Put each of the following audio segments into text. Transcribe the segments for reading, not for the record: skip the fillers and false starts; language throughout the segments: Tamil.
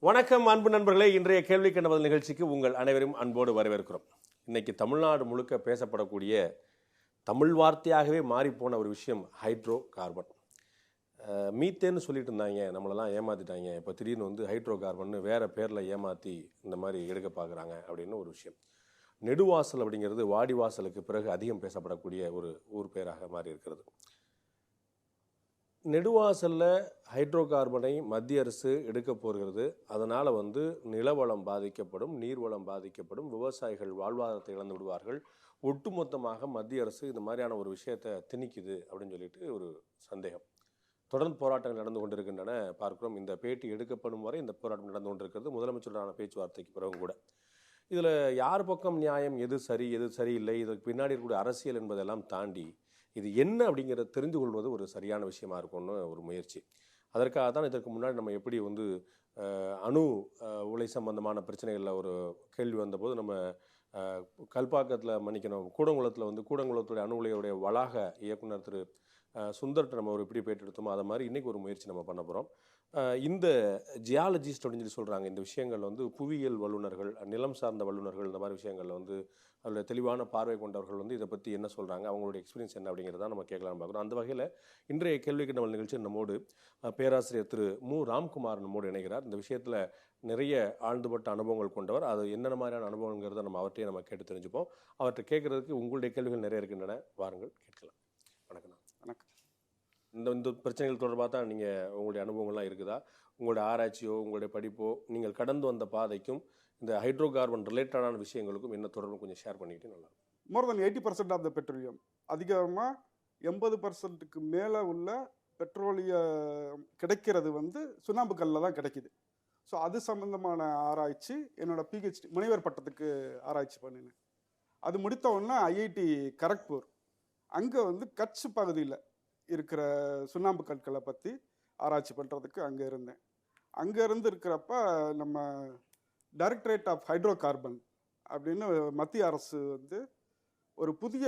வணக்கம் அன்பு நண்பர்களே, இன்றைய கேள்வி கண்ட பதில் நிகழ்ச்சிக்கு உங்கள் அனைவரும் அன்போடு வரவேற்கிறோம். இன்னைக்கு தமிழ்நாடு முழுக்க பேசப்படக்கூடிய தமிழ் வார்த்தையாகவே மாறிப்போன ஒரு விஷயம் ஹைட்ரோ கார்பன். மீத்தேன்னு சொல்லிட்டு இருந்தாங்க, நம்மளெல்லாம் ஏமாற்றிட்டாங்க. இப்போ திடீர்னு வந்து ஹைட்ரோ கார்பன்னு வேறு பேரில் ஏமாற்றி இந்த மாதிரி எடுக்க பார்க்குறாங்க அப்படின்னு ஒரு விஷயம். நெடுவாசல் அப்படிங்கிறது வாடிவாசலுக்கு பிறகு அதிகம் பேசப்படக்கூடிய ஒரு ஊர் பேராக மாறி இருக்கிறது. நெடுவாசலில் ஹைட்ரோ கார்பனை மத்திய அரசு எடுக்க போகிறது. அதனால் வந்து நிலவளம் பாதிக்கப்படும், நீர்வளம் பாதிக்கப்படும், விவசாயிகள் வாழ்வாதாரத்தை இழந்து விடுவார்கள். ஒட்டுமொத்தமாக மத்திய அரசு இந்த மாதிரியான ஒரு விஷயத்தை திணிக்குது அப்படின்னு சொல்லிட்டு ஒரு சந்தேகம். தொடர்ந்து போராட்டங்கள் நடந்து கொண்டிருக்கின்றன பார்க்கிறோம். இந்த பேட்டி எடுக்கப்படும் வரை இந்த போராட்டம் நடந்து கொண்டிருக்கிறது, முதலமைச்சருடான பேச்சுவார்த்தைக்கு பிறகு கூட. இதில் யார் பக்கம் நியாயம், எது சரி எது சரியில்லை, இதுக்கு பின்னாடி இருக்கக்கூடிய அரசியல் என்பதெல்லாம் தாண்டி இது என்ன அப்படிங்கிறத தெரிந்து கொள்வது ஒரு சரியான விஷயமா இருக்கும்னு ஒரு முயற்சி. அதற்காக தான் இதற்கு முன்னாடி நம்ம எப்படி வந்து அணு உலை சம்பந்தமான பிரச்சனைகளில் ஒரு கேள்வி வந்தபோது நம்ம கல்பாக்கத்தில் மன்னிக்கணும் கூடங்குளத்தில் வந்து கூடங்குளத்துடைய அணு உலையுடைய வளாக இயக்குனர் திரு சுந்தர்கிட்ட நம்ம ஒரு எப்படி பேட்டி எடுத்தோமோ அதை மாதிரி இன்றைக்கி ஒரு முயற்சி நம்ம பண்ண போகிறோம். இந்த ஜியாலஜிஸ்ட் அப்படின்னு சொல்லி சொல்கிறாங்க. இந்த விஷயங்கள் வந்து புவியியல் வல்லுநர்கள், நிலம் சார்ந்த வல்லுநர்கள், இந்த மாதிரி விஷயங்களில் வந்து அதில் தெளிவான பார்வை கொண்டவர்கள் வந்து இதை பற்றி என்ன சொல்கிறாங்க, அவங்களுடைய எக்ஸ்பீரியன்ஸ் என்ன அப்படிங்கிறத நம்ம கேட்கலாம்னு பார்க்குறோம். அந்த வகையில் இன்றைய கேள்விக்கு நம்ம நிகழ்ச்சி நம்மோடு பேராசிரியர் திரு மு ராம்குமார் நம்மோடு இணைகிறார். இந்த விஷயத்தில் நிறைய ஆழ்ந்துபட்ட அனுபவங்கள் கொண்டவர். அது என்னென்ன மாதிரியான அனுபவங்கிறத நம்ம அவர்கிட்டயே நம்ம கேட்டு தெரிஞ்சுப்போம். அவர்கிட்ட கேட்குறதுக்கு உங்களுடைய கேள்விகள் நிறைய இருக்கின்றன, வாருங்கள் கேட்கலாம். வணக்கம். வணக்கம். இந்த பிரச்சனைகள் தொடர்பாக தான் நீங்கள் உங்களுடைய அனுபவங்கள்லாம் இருக்குதா? உங்களுடைய ஆராய்ச்சியோ உங்களுடைய படிப்போ நீங்கள் கடந்து வந்த பாதைக்கும் இந்த ஹைட்ரோ கார்பன் ரிலேட்டடான விஷயங்களுக்கும் என்ன தொடர்பு கொஞ்சம் ஷேர் பண்ணிக்கிட்டு நல்லா இருக்கும். மோர் தென் 80% ஆஃப் த பெட்ரோலியம், அதிகமாக 80%க்கு மேலே உள்ள பெட்ரோலியம் கிடைக்கிறது வந்து சுண்ணாம்பு கல்லில் தான் கிடைக்கிது. ஸோ அது சம்மந்தமான ஆராய்ச்சி என்னோட பிஹெச்டி முனைவர் பட்டத்துக்கு ஆராய்ச்சி பண்ணினேன். அது முடித்த உடனே ஐஐடி கரக்பூர், அங்கே வந்து கட்ச் பகுதியில் இருக்கிற சுண்ணாம்பு கற்களை பற்றி ஆராய்ச்சி பண்ணுறதுக்கு அங்கே இருந்தேன். அங்கே இருந்து இருக்கிறப்ப நம்ம டைரக்டரேட் ஆஃப் ஹைட்ரோ கார்பன் அப்படின்னு மத்திய அரசு வந்து ஒரு புதிய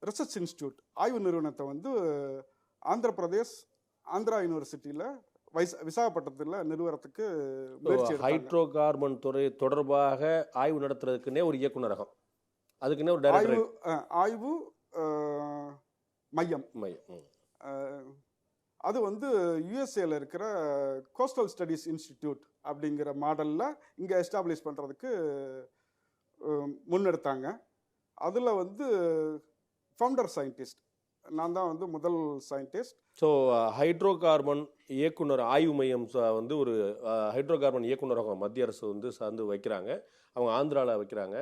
ரிசர்ச் இன்ஸ்டியூட் ஆய்வு நிறுவனத்தை வந்து ஆந்திர பிரதேஷ் ஆந்திரா யூனிவர்சிட்டியில் விசாகப்பட்டினத்தில் நிறுவனத்துக்கு முயற்சி. ஹைட்ரோ கார்பன் துறை தொடர்பாக ஆய்வு நடத்துறதுக்குன்னே ஒரு இயக்குநரகம், அதுக்குன்னே ஒரு ஆய்வு மையம். அது வந்து யுஎஸ்ஏல இருக்கிற கோஸ்டல் ஸ்டடீஸ் இன்ஸ்டிடியூட் அப்படிங்கிற மாடலில் இங்கே எஸ்டாப்ளிஷ் பண்ணுறதுக்கு முன்னெடுத்தாங்க. அதில் வந்து ஃபவுண்டர் சயின்டிஸ்ட் நான் தான் வந்து முதல் சயின்டிஸ்ட். ஸோ ஹைட்ரோ கார்பன் இயக்குனர் ஆய்வு மையம் வந்து ஒரு ஹைட்ரோ கார்பன் இயக்குநரகம் மத்திய அரசு வந்து சார்ந்து வைக்கிறாங்க, அவங்க ஆந்திராவில் வைக்கிறாங்க.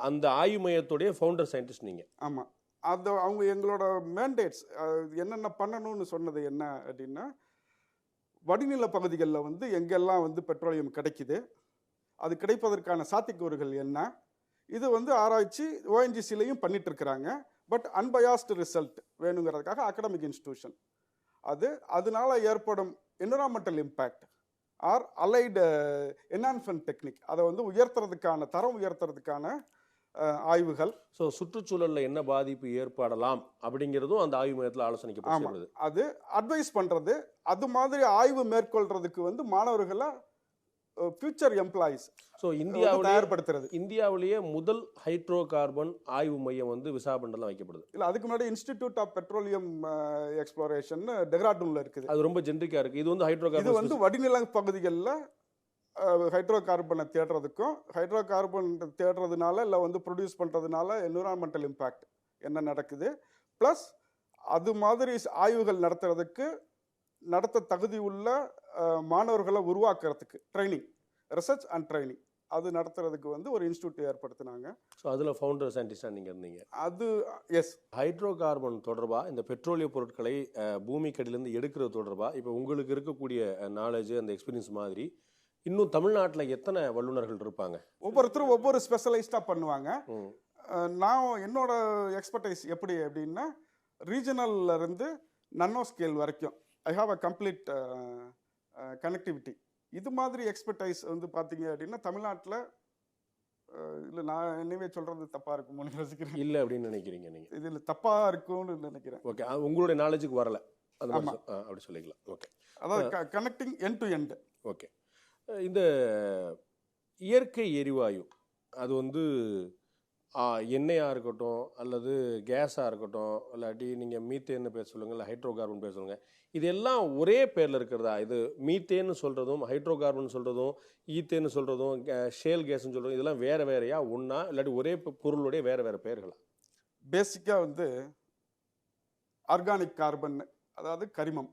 அந்த ஆய்வு மையத்துடைய ஃபவுண்டர் சயின்டிஸ்ட் நீங்கள்? ஆமாம். அது அவங்க எங்களோட மேண்டேட்ஸ் என்னென்ன பண்ணணும்னு சொன்னது என்ன அப்படின்னா, வடிநில பகுதிகளில் வந்து எங்கெல்லாம் வந்து பெட்ரோலியம் கிடைக்குது, அது கிடைப்பதற்கான சாத்தியக்கூறுகள் என்ன, இது வந்து ஆராய்ச்சி ஓஎன்ஜிசிலையும் பண்ணிட்டு இருக்கிறாங்க. பட் அன்பயாஸ்டு ரிசல்ட் வேணுங்கிறதுக்காக அகடமிக் இன்ஸ்டிடியூஷன் அதனால ஏற்படும் environmental impact or allied enhancement technique, அதை வந்து உயர்த்துறதுக்கான தரம் உயர்த்துறதுக்கான ஆய்வுகள். ஸோ சுற்றுச்சூழலில் என்ன பாதிப்பு ஏற்படலாம் அப்படிங்கிறதும் அந்த ஆய்வு மையத்தில் ஆலோசனைக்கு போகிறது. அது அட்வைஸ் பண்ணுறது, அது மாதிரி ஆய்வு மேற்கொள்றதுக்கு வந்து மாணவர்களை ஃபியூச்சர் எம்ப்ளாயிஸ் ஸோ தயார்படுத்துறது. இந்தியாவிலேயே முதல் ஹைட்ரோ கார்பன் ஆய்வு மையம் வந்து விசாகப்பட்டினத்தில் வைக்கப்படுது. இல்லை, அதுக்கு முன்னாடி இன்ஸ்டிடியூட் ஆஃப் பெட்ரோலியம் எக்ஸ்ப்ளோரேஷன் டெஹ்ராடூன்ல இருக்குது. அது ரொம்ப ஜென்ரிக்காக இருக்குது. இது வந்து ஹைட்ரோ கார்பன், இது வந்து வடிநில பகுதிகளில் ஹைட்ரோ கார்பனை தேடுறதுக்கும், ஹைட்ரோ கார்பன் தேடுறதுனால இல்லை வந்து ப்ரொடியூஸ் பண்ணுறதுனால என்விரான்மெண்டல் இம்பேக்ட் என்ன நடக்குது, ப்ளஸ் அது மாதிரி ஆய்வுகள் நடத்துறதுக்கு நடத்த தகுதி உள்ள மாணவர்களை உருவாக்குறதுக்கு ட்ரைனிங், ரிசர்ச் அண்ட் ட்ரைனிங் அது நடத்துறதுக்கு வந்து ஒரு இன்ஸ்டியூட் ஏற்படுத்தினாங்க. ஸோ அதில் ஃபவுண்டர் சயின்டிஸ்டாக நீங்கள் இருந்தீங்க. அது எஸ். ஹைட்ரோ கார்பன் தொடர்பாக இந்த பெட்ரோலிய பொருட்களை பூமிக்கடியிலேருந்து எடுக்கிறது தொடர்பாக இப்போ உங்களுக்கு இருக்கக்கூடிய நாலேஜ், அந்த எக்ஸ்பீரியன்ஸ் மாதிரி இன்னும் தமிழ்நாட்டில் எத்தனை வல்லுநர்கள் இருப்பாங்க? ஒவ்வொருத்தரும் ஒவ்வொரு ஸ்பெஷலைஸ்டாக பண்ணுவாங்க. நான் என்னோட எக்ஸ்பர்டைஸ் எப்படி அப்படின்னா, ரீஜனல்ல இருந்து நன்னோ ஸ்கேல் வரைக்கும் I have a complete connectivity. இது மாதிரி எக்ஸ்பர்டைஸ் வந்து பார்த்தீங்க அப்படின்னா தமிழ்நாட்டில் இல்லை, நான் என்னவே சொல்கிறது தப்பாக இருக்கும்னு யோசிக்கிறேன். இல்லை அப்படின்னு நினைக்கிறீங்க நீங்கள்? இதில் தப்பாக இருக்கும்னு நினைக்கிறேன். ஓகே, உங்களுடைய நாலேஜுக்கு வரல, அது அப்படி சொல்லிக்கலாம். ஓகே, அதாவது connecting end to end. Okay, இந்த இயற்கை எரிவாயு அது வந்து எண்ணெயாக இருக்கட்டும் அல்லது கேஸாக இருக்கட்டும், இல்லாட்டி நீங்கள் மீத்தேன்னு பேர் சொல்லுங்கள், இல்லை ஹைட்ரோ கார்பன் பேர் சொல்லுங்கள், இது எல்லாம் ஒரே பேரில் இருக்கிறதா? இது மீத்தேன்னு சொல்கிறதும் ஹைட்ரோ கார்பன் சொல்கிறதும் ஈத்தேன்னு சொல்கிறதும் ஷேல் கேஸ்ன்னு சொல்கிறதும் இதெல்லாம் வேறு வேறையா ஒன்றா, இல்லாட்டி ஒரே பொருளுடைய வேறு வேறு பெயர்களா? பேசிக்காக வந்து ஆர்கானிக் கார்பன், அதாவது கரிமம்,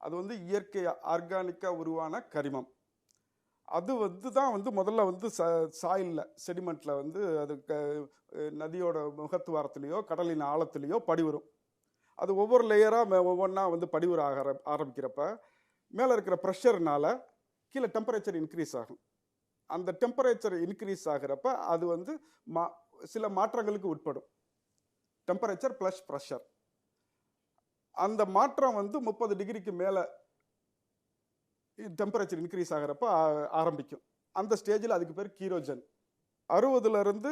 அது வந்து இயற்கை ஆர்கானிக்காக உருவான கரிமம். அது வந்து தான் வந்து முதல்ல வந்து சாயிலில் செடிமெண்ட்டில் வந்து அது நதியோட முகத்துவாரத்துலேயோ கடலின் ஆழத்துலேயோ படிவரும். அது ஒவ்வொரு லேயராக ஒவ்வொன்றா வந்து படிவர ஆரம்பிக்கிறப்ப மேலே இருக்கிற ப்ரெஷர்னால கீழே டெம்பரேச்சர் இன்க்ரீஸ் ஆகும். அந்த டெம்பரேச்சர் இன்க்ரீஸ் ஆகிறப்ப அது வந்து சில மாற்றங்களுக்கு உட்படும். டெம்பரேச்சர் ப்ளஸ் ப்ரெஷர், அந்த மாற்றம் வந்து 30 டிகிரிக்கு மேலே டெம்பரேச்சர் இன்க்ரீஸ் ஆகிறப்ப ஆரம்பிக்கும். அந்த ஸ்டேஜில் அதுக்கு பேர் கீரோஜன். 60லேருந்து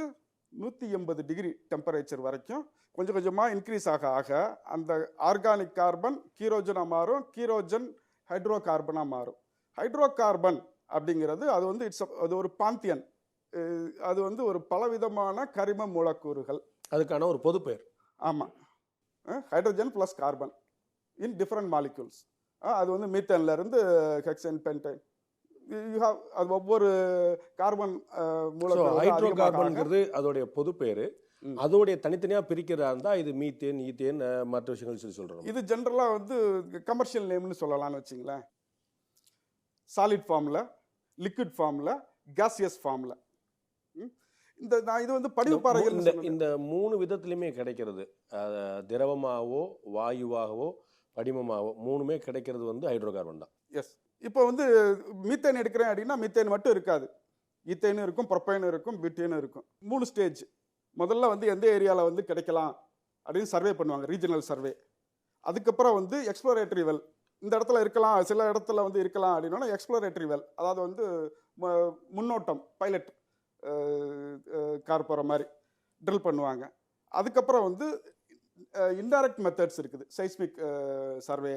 180 டிகிரி டெம்பரேச்சர் வரைக்கும் கொஞ்சம் கொஞ்சமாக இன்க்ரீஸ் ஆக ஆக அந்த ஆர்கானிக் கார்பன் கீரோஜனாக மாறும், கீரோஜன் ஹைட்ரோ கார்பனாக மாறும். ஹைட்ரோ கார்பன் அப்படிங்கிறது அது வந்து அது ஒரு பாந்தியன், அது வந்து ஒரு பலவிதமான கரிம மூலக்கூறுகள், அதுக்கான ஒரு பொது பெயர். ஆமாம், hydrogen plus carbon in different molecules. அது வந்து மீத்தேன்லேருந்து ஹெக்சன் பென்டைன், அது ஒவ்வொரு கார்பன் மூலக்கூறு. ஹைட்ரோ கார்பன்ங்கிறது அதோடைய பொது பேர். அதோடைய தனித்தனியாக பிரிக்கிறதா இருந்தால் இது மீத்தேன் ஈத்தேன் மற்ற விஷயங்கள் சொல்லி சொல்கிறோம். இது ஜென்ரலாக வந்து கமர்ஷியல் நேம்னு சொல்லலாம்னு வச்சுங்களேன். சாலிட் ஃபார்மில், லிக்விட் ஃபார்மில், கேசியஸ் ஃபார்மில். இது வந்து படிவு பாறைகள். இந்த 3 விதத்துலையுமே கிடைக்கிறது, திரவமாகவோ வாயுவாகவோ படிமமாகவோ 3மே கிடைக்கிறது வந்து ஹைட்ரோ கார்பன் தான். எஸ். இப்போ வந்து மீத்தேன் எடுக்கிறேன் அப்படின்னா மீத்தேன் மட்டும் இருக்காது, ஈத்தேனும் இருக்கும், ப்ரொப்பைனும் இருக்கும், பியூட்டேனும் இருக்கும். 3 ஸ்டேஜ். முதல்ல வந்து எந்த ஏரியாவில் வந்து கிடைக்கலாம் அப்படின்னு சர்வே பண்ணுவாங்க, ரீஜனல் சர்வே. அதுக்கப்புறம் வந்து எக்ஸ்ப்ளோரேட்டரி வெல், இந்த இடத்துல இருக்கலாம், சில இடத்துல வந்து இருக்கலாம் அப்படின்னா எக்ஸ்ப்ளோரேட்டரி வெல், அதாவது வந்து முன்னோட்டம், பைலட் கார் போகிற மாதிரி ட்ரில் பண்ணுவாங்க. அதுக்கப்புறம் வந்து இன்டைரக்ட் மெத்தட்ஸ் இருக்குது, சைஸ்மிக் சர்வே,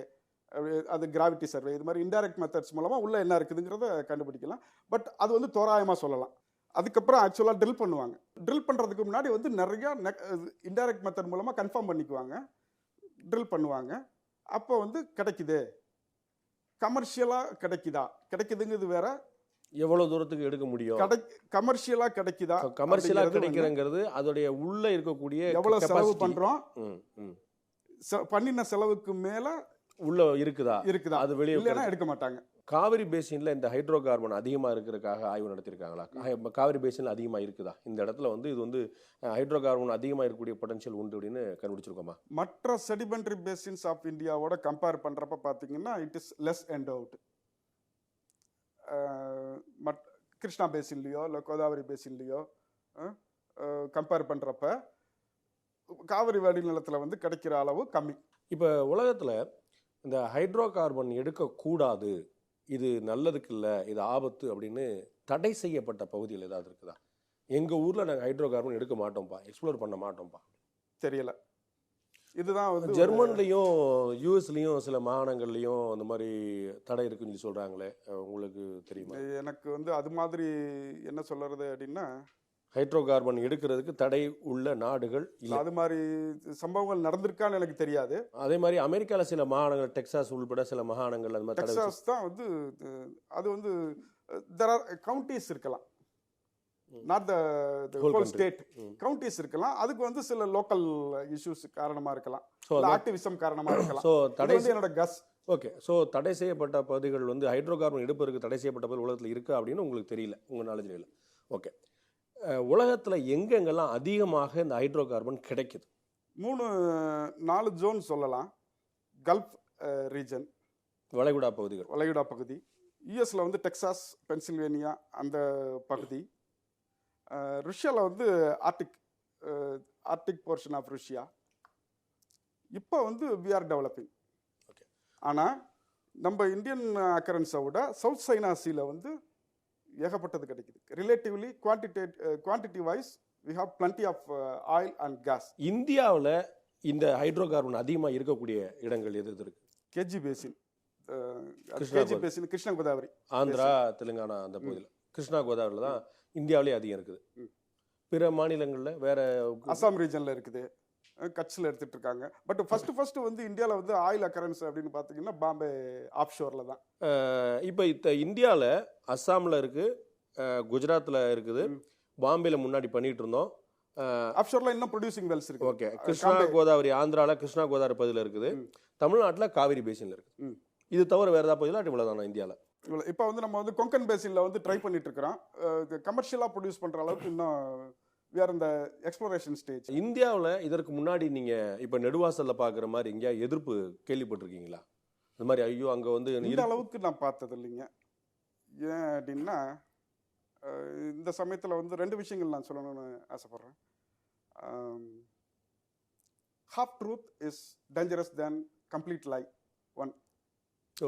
அது கிராவிட்டி சர்வே, இது மாதிரி இன்டைரக்ட் மெத்தட்ஸ் மூலமாக உள்ளே என்ன இருக்குதுங்கிறத கண்டுபிடிக்கலாம். பட் அது வந்து தோராயமாக சொல்லலாம். அதுக்கப்புறம் ஆக்சுவலாக ட்ரில் பண்ணுவாங்க. ட்ரில் பண்ணுறதுக்கு முன்னாடி வந்து நிறையா இன்டைரக்ட் மெத்தட் மூலமாக கன்ஃபார்ம் பண்ணிக்குவாங்க, ட்ரில் பண்ணுவாங்க. அப்போ வந்து கிடைக்குது, கமர்ஷியலாக கிடைக்குதுங்கிறது வேற, எவ்வளோ தூரத்துக்கு எடுக்க முடியும், கமர்ஷியலாக கிடைக்குதா, கமர்ஷியலாக கிடைக்கிறங்கிறது அதோடைய உள்ள இருக்கக்கூடிய எவ்வளோ செலவு பண்ணுறோம், பண்ணின செலவுக்கு மேலே உள்ள இருக்குதா, அது வெளியே இல்லைன்னா எடுக்க மாட்டாங்க. காவிரி பேசின்ல இந்த ஹைட்ரோ கார்பன் அதிகமாக இருக்கிறதுக்காக ஆய்வு நடத்தியிருக்காங்களா? காவிரி பேசின்ல அதிகமாக இருக்குதா? இந்த இடத்துல வந்து இது வந்து ஹைட்ரோ கார்பன் அதிகமாக இருக்கக்கூடிய பொட்டன்ஷியல் உண்டு அப்படின்னு கண்டுபிடிச்சிருக்கோமா? மற்ற செடிமெண்டரி பேசின்ஸ் ஆஃப் இந்தியாவோட கம்பேர் பண்ணுறப்ப பார்த்தீங்கன்னா it is less endowed. Krishna பேசின்லையோ இல்லை கோதாவரி பேசின்லையோ கம்பேர் பண்ணுறப்ப காவிரி வடிநிலத்தில் வந்து கிடைக்கிற அளவு கம்மி. இப்போ உலகத்தில் இந்த ஹைட்ரோ கார்பன் எடுக்கக்கூடாது, இது நல்லதுக்கு இல்லை, இது ஆபத்து அப்படின்னு தடை செய்யப்பட்ட பகுதிகள் ஏதாவது இருக்குதா? எங்கள் ஊரில் நாங்கள் ஹைட்ரோ கார்பன் எடுக்க மாட்டோம்ப்பா, எக்ஸ்ப்ளோர் பண்ண மாட்டோம்ப்பா, தெரியல. இதுதான் வந்து ஜெர்மன்லையும் யூஎஸ்லையும் சில மாகாணங்கள்லையும் அந்த மாதிரி தடை இருக்குன்னு சொல்லி சொல்கிறாங்களே, உங்களுக்கு தெரியுமா? எனக்கு வந்து அது மாதிரி என்ன சொல்கிறது அப்படின்னா, ஹைட்ரோ கார்பன் எடுக்கிறதுக்கு தடை உள்ள நாடுகள் இல்லை, அது மாதிரி சம்பவங்கள் நடந்திருக்கான்னு எனக்கு தெரியாது. அதே மாதிரி அமெரிக்காவில் சில மாகாணங்கள், டெக்சாஸ் உள்பட சில மாகாணங்கள், அது மாதிரி டெக்சாஸ் தான் வந்து அது வந்து there are counties இருக்கலாம், not the whole state, counties இருக்கலாம். அதுக்கு வந்து சில லோக்கல் இஷ்யூஸ் காரணமாக இருக்கலாம், ஆக்டிவிசம் காரணமாக இருக்கலாம். ஸோ தடை என்னோட கஸ். ஓகே. ஸோ தடை செய்யப்பட்ட பகுதிகள் வந்து ஹைட்ரோ கார்பன் எடுப்பதற்கு தடை செய்யப்பட்ட பகுதி உலகத்தில் இருக்கா அப்படின்னு உங்களுக்கு தெரியல, உங்கள் நாலேஜில் இல்லை. ஓகே. உலகத்தில் எங்கெங்கெல்லாம் அதிகமாக இந்த ஹைட்ரோ கார்பன் கிடைக்குது? 3-4 ஜோன் சொல்லலாம். கல்ஃப் ரீஜன், வளைகுடா பகுதி. யூஎஸில் வந்து டெக்சாஸ், பென்சில்வேனியா அந்த பகுதி. ருஷ்யாவில் வந்து ஆர்டிக் போர்ஷன் ஆஃப் ருஷ்யா. இப்போ வந்து வி ஆர் டெவலப்பிங். ஓகே. ஆனால் நம்ம இந்தியன் அக்கரன்ஸை விட சவுத் சைனா சீல வந்து ஏகப்பட்டது கிடைக்குது. Relatively quantity wise we have plenty of oil and gas. இந்தியாவில் இந்த ஹைட்ரோ கார்பன் அதிகமாக இருக்கக்கூடிய இடங்கள் எது இருக்கு? KG basin, Krishna KG basin Krishna Godavari, Andhra Telangana அந்த பகுதியில் கிருஷ்ணா கோதாவரியில் தான் இந்தியாவிலே அதிகம் இருக்குது. பிற மாநிலங்களில் வேற அசாம் ரீஜன்ல இருக்குது, கட்சியில் எடுத்துட்டு இருக்காங்க. பட் ஃபர்ஸ்ட் வந்து இந்தியாவில் வந்து ஆயில் அக்கரன்ஸ் அப்படின்னு பார்த்தீங்கன்னா பாம்பே ஆப்ஷோரில் தான். இப்போ இந்தியாவில் அஸ்ஸாமில் இருக்குது, குஜராத்தில் இருக்குது, பாம்பேல முன்னாடி பண்ணிட்டு இருந்தோம். ஆப்ஷோர்ல இன்னும் ப்ரொடியூசிங் வெல்ஸ் இருக்கு. ஓகே, கிருஷ்ணா கோதாவரி ஆந்திராவில் கிருஷ்ணா கோதாவரி பகுதியில் இருக்குது, தமிழ்நாட்டில் காவிரி பேசின்ல இருக்குது. இது தவிர வேறு ஏதாவது பகுதியில் இவ்வளோதானா இந்தியாவில்? இப்போ வந்து நம்ம வந்து கொங்கன் பேசின்ல வந்து ட்ரை பண்ணிட்டு இருக்கிறோம். கமர்ஷியலாக ப்ரொடியூஸ் பண்ணுற அளவுக்கு இன்னும் we are in the exploration stage. இந்தியாவில் இதற்கு முன்னாடி நீங்கள் இப்போ நெடுவாசலில் பார்க்குற மாதிரி எங்கேயா எதிர்ப்பு கேள்விப்பட்டிருக்கீங்களா? இந்த மாதிரி ஐயோ அங்கே வந்து இந்த அளவுக்கு நான் பார்த்தது இல்லைங்க. ஏன் அப்படின்னா இந்த சமயத்தில் வந்து 2 விஷயங்கள் நான் சொல்லணும்னு ஆசைப்படுறேன். half truth is dangerous than complete lie. One,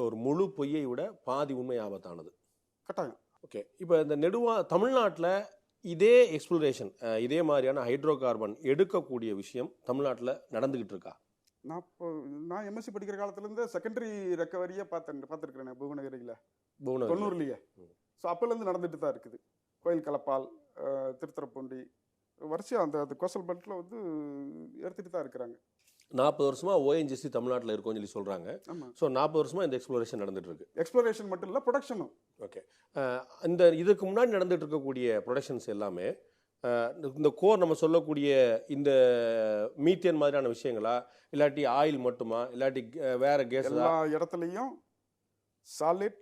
ஒரு முழு பொய்யை விட பாதி உண்மை ஆபத்தானது. கட்டாயம். ஓகே, இப்போ இந்த தமிழ்நாட்டில் இதே எக்ஸ்ப்ளோரேஷன், இதே மாதிரியான ஹைட்ரோ கார்பன் எடுக்கக்கூடிய விஷயம் தமிழ்நாட்டில் நடந்துகிட்டு இருக்கா? நான் எம்எஸ்சி படிக்கிற காலத்துலேருந்து செகண்டரி ரெக்கவரியே பார்த்துருக்கிறேன் புவனகிரியில் 90லேயே. ஸோ அப்போலேருந்து நடந்துட்டு தான் இருக்குது. கோயில் கலப்பால், திருத்துறைப்பூண்டி வரிசையாக அந்த கோசல் பெல்ட்டில் வந்து எடுத்துகிட்டு தான் இருக்கிறாங்க. 40 வருஷமா ஓஎன்ஜிசி தமிழ்நாட்டில் இருக்கும்னு சொல்லி சொல்கிறாங்க. ஸோ 40 வருஷமா இந்த எக்ஸ்ப்ளோரேஷன் நடந்துட்டு இருக்கு. எக்ஸ்ப்ளோரேஷன் மட்டும் இல்லை, ப்ரொடக்ஷனும். ஓகே, இதுக்கு முன்னாடி நடந்துட்டு இருக்கக்கூடிய ப்ரொடக்ஷன்ஸ் எல்லாமே இந்த கோர் நம்ம சொல்லக்கூடிய இந்த மீத்தேன் மாதிரியான விஷயங்களா, இல்லாட்டி ஆயில் மட்டுமா, இல்லாட்டி வேற கேஸ்? எல்லா இடத்துலையும் solid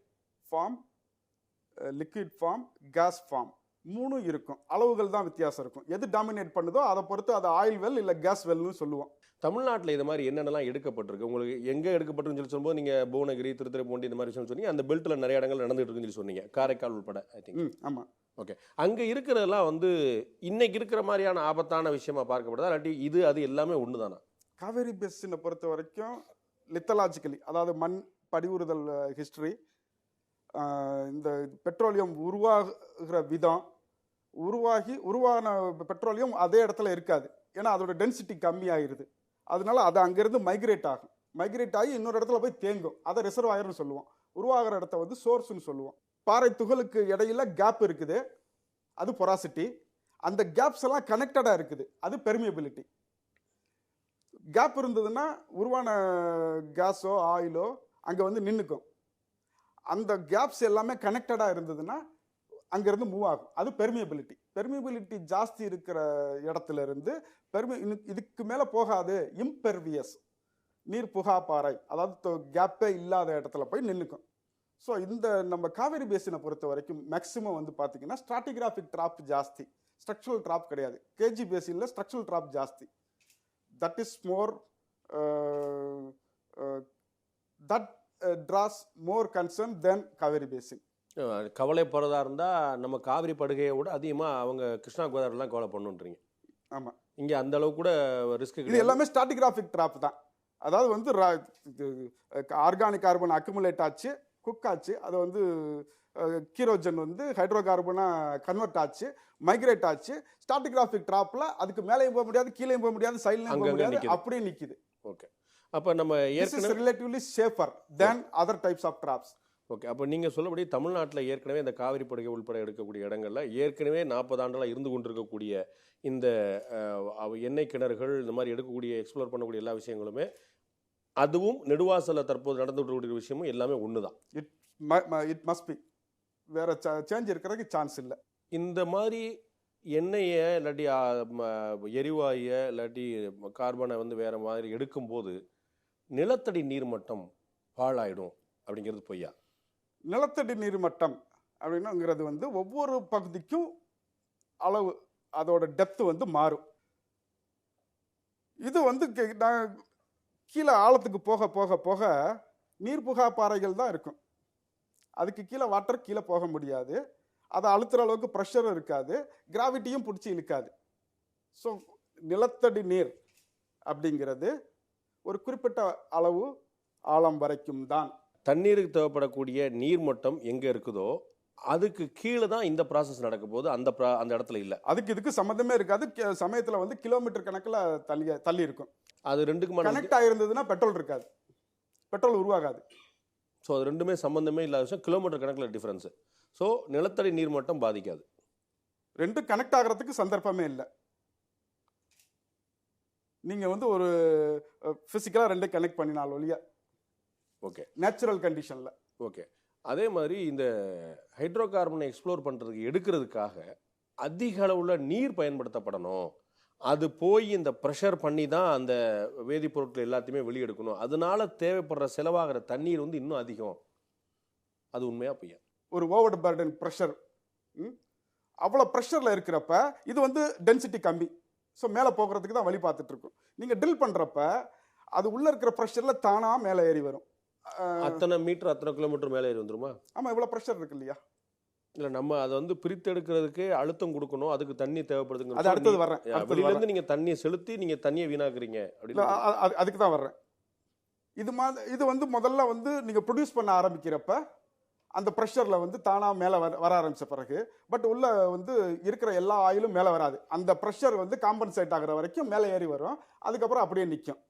form, liquid form, gas form 3 இருக்கும். அளவுகள் தான் வித்தியாசம் இருக்கும். எது டாமினேட் பண்ணுதோ அதை பொறுத்து அது ஆயில் வெல் இல்லை கேஸ் வெல்னு சொல்லுவோம். தமிழ்நாட்டில் இது மாதிரி என்னென்னலாம் எடுக்கப்பட்டிருக்கு, உங்களுக்கு எங்கே எடுக்கப்பட்டிருக்குன்னு சொல்லி சொல்லும்போது நீங்கள் புவனகிரி, திருத்துறைப்பூண்டி இந்த மாதிரி விஷயம் சொன்னீங்க. அந்த பெல்ட்டில் நிறைய இடங்கள் நடந்துட்டு இருக்குன்னு சொல்லி சொன்னீங்க, காரைக்கால் உட்பட ஐ திங்க். ஆமாம். ஓகே, அங்கே இருக்கிறதெல்லாம் வந்து இன்னைக்கு இருக்கிற மாதிரியான ஆபத்தான விஷயமா பார்க்கப்படுதா, இல்லாட்டி இது அது எல்லாமே ஒன்று தானா? காவேரி பேசினை பொறுத்த வரைக்கும் லித்தலாஜிக்கலி, அதாவது மண் படிவுறுதல் ஹிஸ்டரி, இந்த பெட்ரோலியம் உருவாகிற விதம், உருவான பெட்ரோலியம் அதே இடத்துல இருக்காது. ஏன்னா அதோட டென்சிட்டி கம்மியாகிருது. அதனால அது அங்கேருந்து மைக்ரேட் ஆகும். மைக்ரேட் ஆகி இன்னொரு இடத்துல போய் தேங்கும். அதை ரிசர்வாயர்னு சொல்லுவோம். உருவாகிற இடத்த வந்து சோர்ஸ்னு சொல்லுவோம். பாறை துகளுக்கு இடையில கேப் இருக்குது, அது பொராசிட்டி. அந்த கேப்ஸ் எல்லாம் கனெக்டடாக இருக்குது, அது பெர்மியபிலிட்டி. கேப் இருந்ததுன்னா உருவான கேஸோ ஆயிலோ அங்கே வந்து நின்றுக்கும். அந்த கேப்ஸ் எல்லாமே கனெக்டடாக இருந்ததுன்னா அங்கேருந்து மூவ் ஆகும், அது பெர்மியபிலிட்டி. பெர்மியபிலிட்டி ஜாஸ்தி இருக்கிற இடத்துல இருந்து இதுக்கு மேலே போகாது, இம்பெர்வியஸ், நீர் புகா பாறை, அதாவது கேப்பே இல்லாத இடத்துல போய் நின்றுக்கும். ஸோ இந்த நம்ம காவேரி பேசினை பொறுத்த வரைக்கும் மேக்ஸிமம் வந்து பார்த்தீங்கன்னா ஸ்ட்ராட்டிகிராஃபிக் ட்ராப் ஜாஸ்தி, ஸ்ட்ரக்சரல் ட்ராப் கிடையாது. கேஜி பேசினில் ஸ்ட்ரக்சரல் ட்ராப் ஜாஸ்தி. That is more that draws more concern than Cauvery basin. கவலைப்படுறதா இருந்தால் நம்ம காவிரி படுகையை விட அதிகமாக அவங்க கிருஷ்ணா கோதாவரிலாம் கவலை பண்ணுன்றீங்க. ஆமாம், இங்கே அந்த அளவுக்கு கூட ரிஸ்க். இது எல்லாமே ஸ்ட்ராட்டிகிராஃபிக் ட்ராப் தான். அதாவது வந்து ஆர்கானிக் கார்பன் அக்குமுலேட் ஆச்சு, குக் ஆச்சு, அது வந்து கீரோஜன் வந்து ஹைட்ரோ கார்பனாக கன்வெர்ட் ஆச்சு, மைக்ரேட் ஆச்சு. ஸ்ட்ராட்டிகிராஃபிக் ட்ராப்பில் அதுக்கு மேலேயும் போக முடியாது, கீழேயும் போக முடியாது, சைட்லையும் போக முடியாது, அப்படியே நிற்கிது. ஓகே, அப்போ நம்ம ஏற்கனவே relatively safer than other types of traps. Okay, அப்போ நீங்கள் சொல்லபடி தமிழ்நாட்டில் ஏற்கனவே இந்த காவிரி படுகை உள்பட எடுக்கக்கூடிய இடங்கள்ல ஏற்கனவே 40 ஆண்டுகளாக இருந்து கொண்டிருக்கக்கூடிய இந்த எண்ணெய் கிணறுகள், இந்த மாதிரி எடுக்கக்கூடிய எக்ஸ்ப்ளோர் பண்ணக்கூடிய எல்லா விஷயங்களுமே, அதுவும் நெடுவாசலில் தற்போது நடந்துகிட்டு விஷயமும் எல்லாமே ஒன்று தான். இட் மஸ்ட் பி, வேற சேஞ்ச் இருக்கிறதுக்கு சான்ஸ் இல்லை. இந்த மாதிரி எண்ணெயை இல்லாட்டி எரிவாயை இல்லாட்டி கார்பனை வந்து வேற மாதிரி எடுக்கும்போது நிலத்தடி நீர்மட்டம் பாழாயிடும் அப்படிங்கிறது பொய்யா? நிலத்தடி நீர்மட்டம் அப்படின்னுங்கிறது வந்து ஒவ்வொரு பகுதிக்கும் அளவு, அதோட டெப்த் வந்து மாறும். இது வந்து கீழே ஆழத்துக்கு போக போக போக நீர்புகா பாறைகள் தான் இருக்கும். அதுக்கு கீழே வாட்டர் கீழே போக முடியாது, அதை அழுத்துற அளவுக்கு ப்ரெஷர் இருக்காது, கிராவிட்டியும் பிடிச்சி இழுக்காது. ஸோ நிலத்தடி நீர் அப்படிங்கிறது ஒரு குறிப்பிட்ட அளவு ஆழம் வரைக்கும் தான். தண்ணீருக்கு தேவைப்படக்கூடிய நீர்மட்டம் எங்கே இருக்குதோ அதுக்கு கீழே தான் இந்த ப்ராசஸ் நடக்கும் போது அந்த இடத்துல இல்லை. அதுக்கு இதுக்கு சம்மந்தமே இருக்காது. சமயத்தில் வந்து கிலோமீட்டர் கணக்கில் தள்ளி இருக்கும். அது ரெண்டுக்குமான கனெக்ட் ஆகிருந்ததுன்னா பெட்ரோல் இருக்காது, பெட்ரோல் உருவாகாது. ஸோ ஸோ அது ரெண்டுமே சம்மந்தமே இல்லாத விஷயம், கிலோமீட்டர் கணக்கில் டிஃப்ரென்ஸு. ஸோ நிலத்தடி நீர்மட்டம் பாதிக்காது. ரெண்டும் கனெக்ட் ஆகிறதுக்கு சந்தர்ப்பமே இல்லை. நீங்கள் வந்து ஒரு ஃபிசிக்கலாக ரெண்டும் கனெக்ட் பண்ணினால் ஒழிய. ஓகே, நேச்சுரல் கண்டிஷனில். ஓகே. அதே மாதிரி இந்த ஹைட்ரோ கார்பனை எக்ஸ்ப்ளோர் பண்ணுறதுக்கு எடுக்கிறதுக்காக அதிக அளவில் நீர் பயன்படுத்தப்படணும். அது போய் இந்த ப்ரெஷர் பண்ணி தான் அந்த வேதிப்பொருட்கள் எல்லாத்தையுமே வெளியெடுக்கணும். அதனால தேவைப்படுற செலவாகிற தண்ணீர் வந்து இன்னும் அதிகம். அது உண்மையா பொய்யா? ஒரு ஓவர் பர்டன் ப்ரெஷர், அவ்வளோ ப்ரெஷரில் இருக்கிறப்ப இது வந்து டென்சிட்டி கம்மி. ஸோ மேலே போகிறதுக்கு தான் வழி பார்த்துட்டு இருக்கும். நீங்கள் ட்ரில் பண்ணுறப்ப அது உள்ளே இருக்கிற ப்ரெஷரில் தானாக மேலே ஏறி வரும். அத்தனை மீட்டர் அத்தனை கிலோமீட்டர் மேலே ஏறி வந்துருமா? ஆமாம், இவ்வளோ ப்ரெஷர் இருக்கு இல்லையா? இல்லை, நம்ம அதை வந்து பிரித்தெடுக்கிறதுக்கு அழுத்தம் கொடுக்கணும், அதுக்கு தண்ணி தேவைப்படுதுங்க. அது அடுத்தது வர்றேன். வெளியிலேருந்து நீங்கள் தண்ணியை செலுத்தி நீங்கள் தண்ணியை வீணாக்குறீங்க அப்படின்னு. அதுக்கு தான் வர்றேன். இது வந்து முதல்ல வந்து நீங்கள் ப்ரொடியூஸ் பண்ண ஆரம்பிக்கிறப்ப அந்த ப்ரெஷரில் வந்து தானாக மேலே வர ஆரம்பித்த பிறகு, பட் உள்ள வந்து இருக்கிற எல்லா ஆயிலும் மேலே வராது. அந்த ப்ரெஷர் வந்து காம்பன்சேட் ஆகிற வரைக்கும் மேலே ஏறி வரும். அதுக்கப்புறம் அப்படியே நிற்கும்.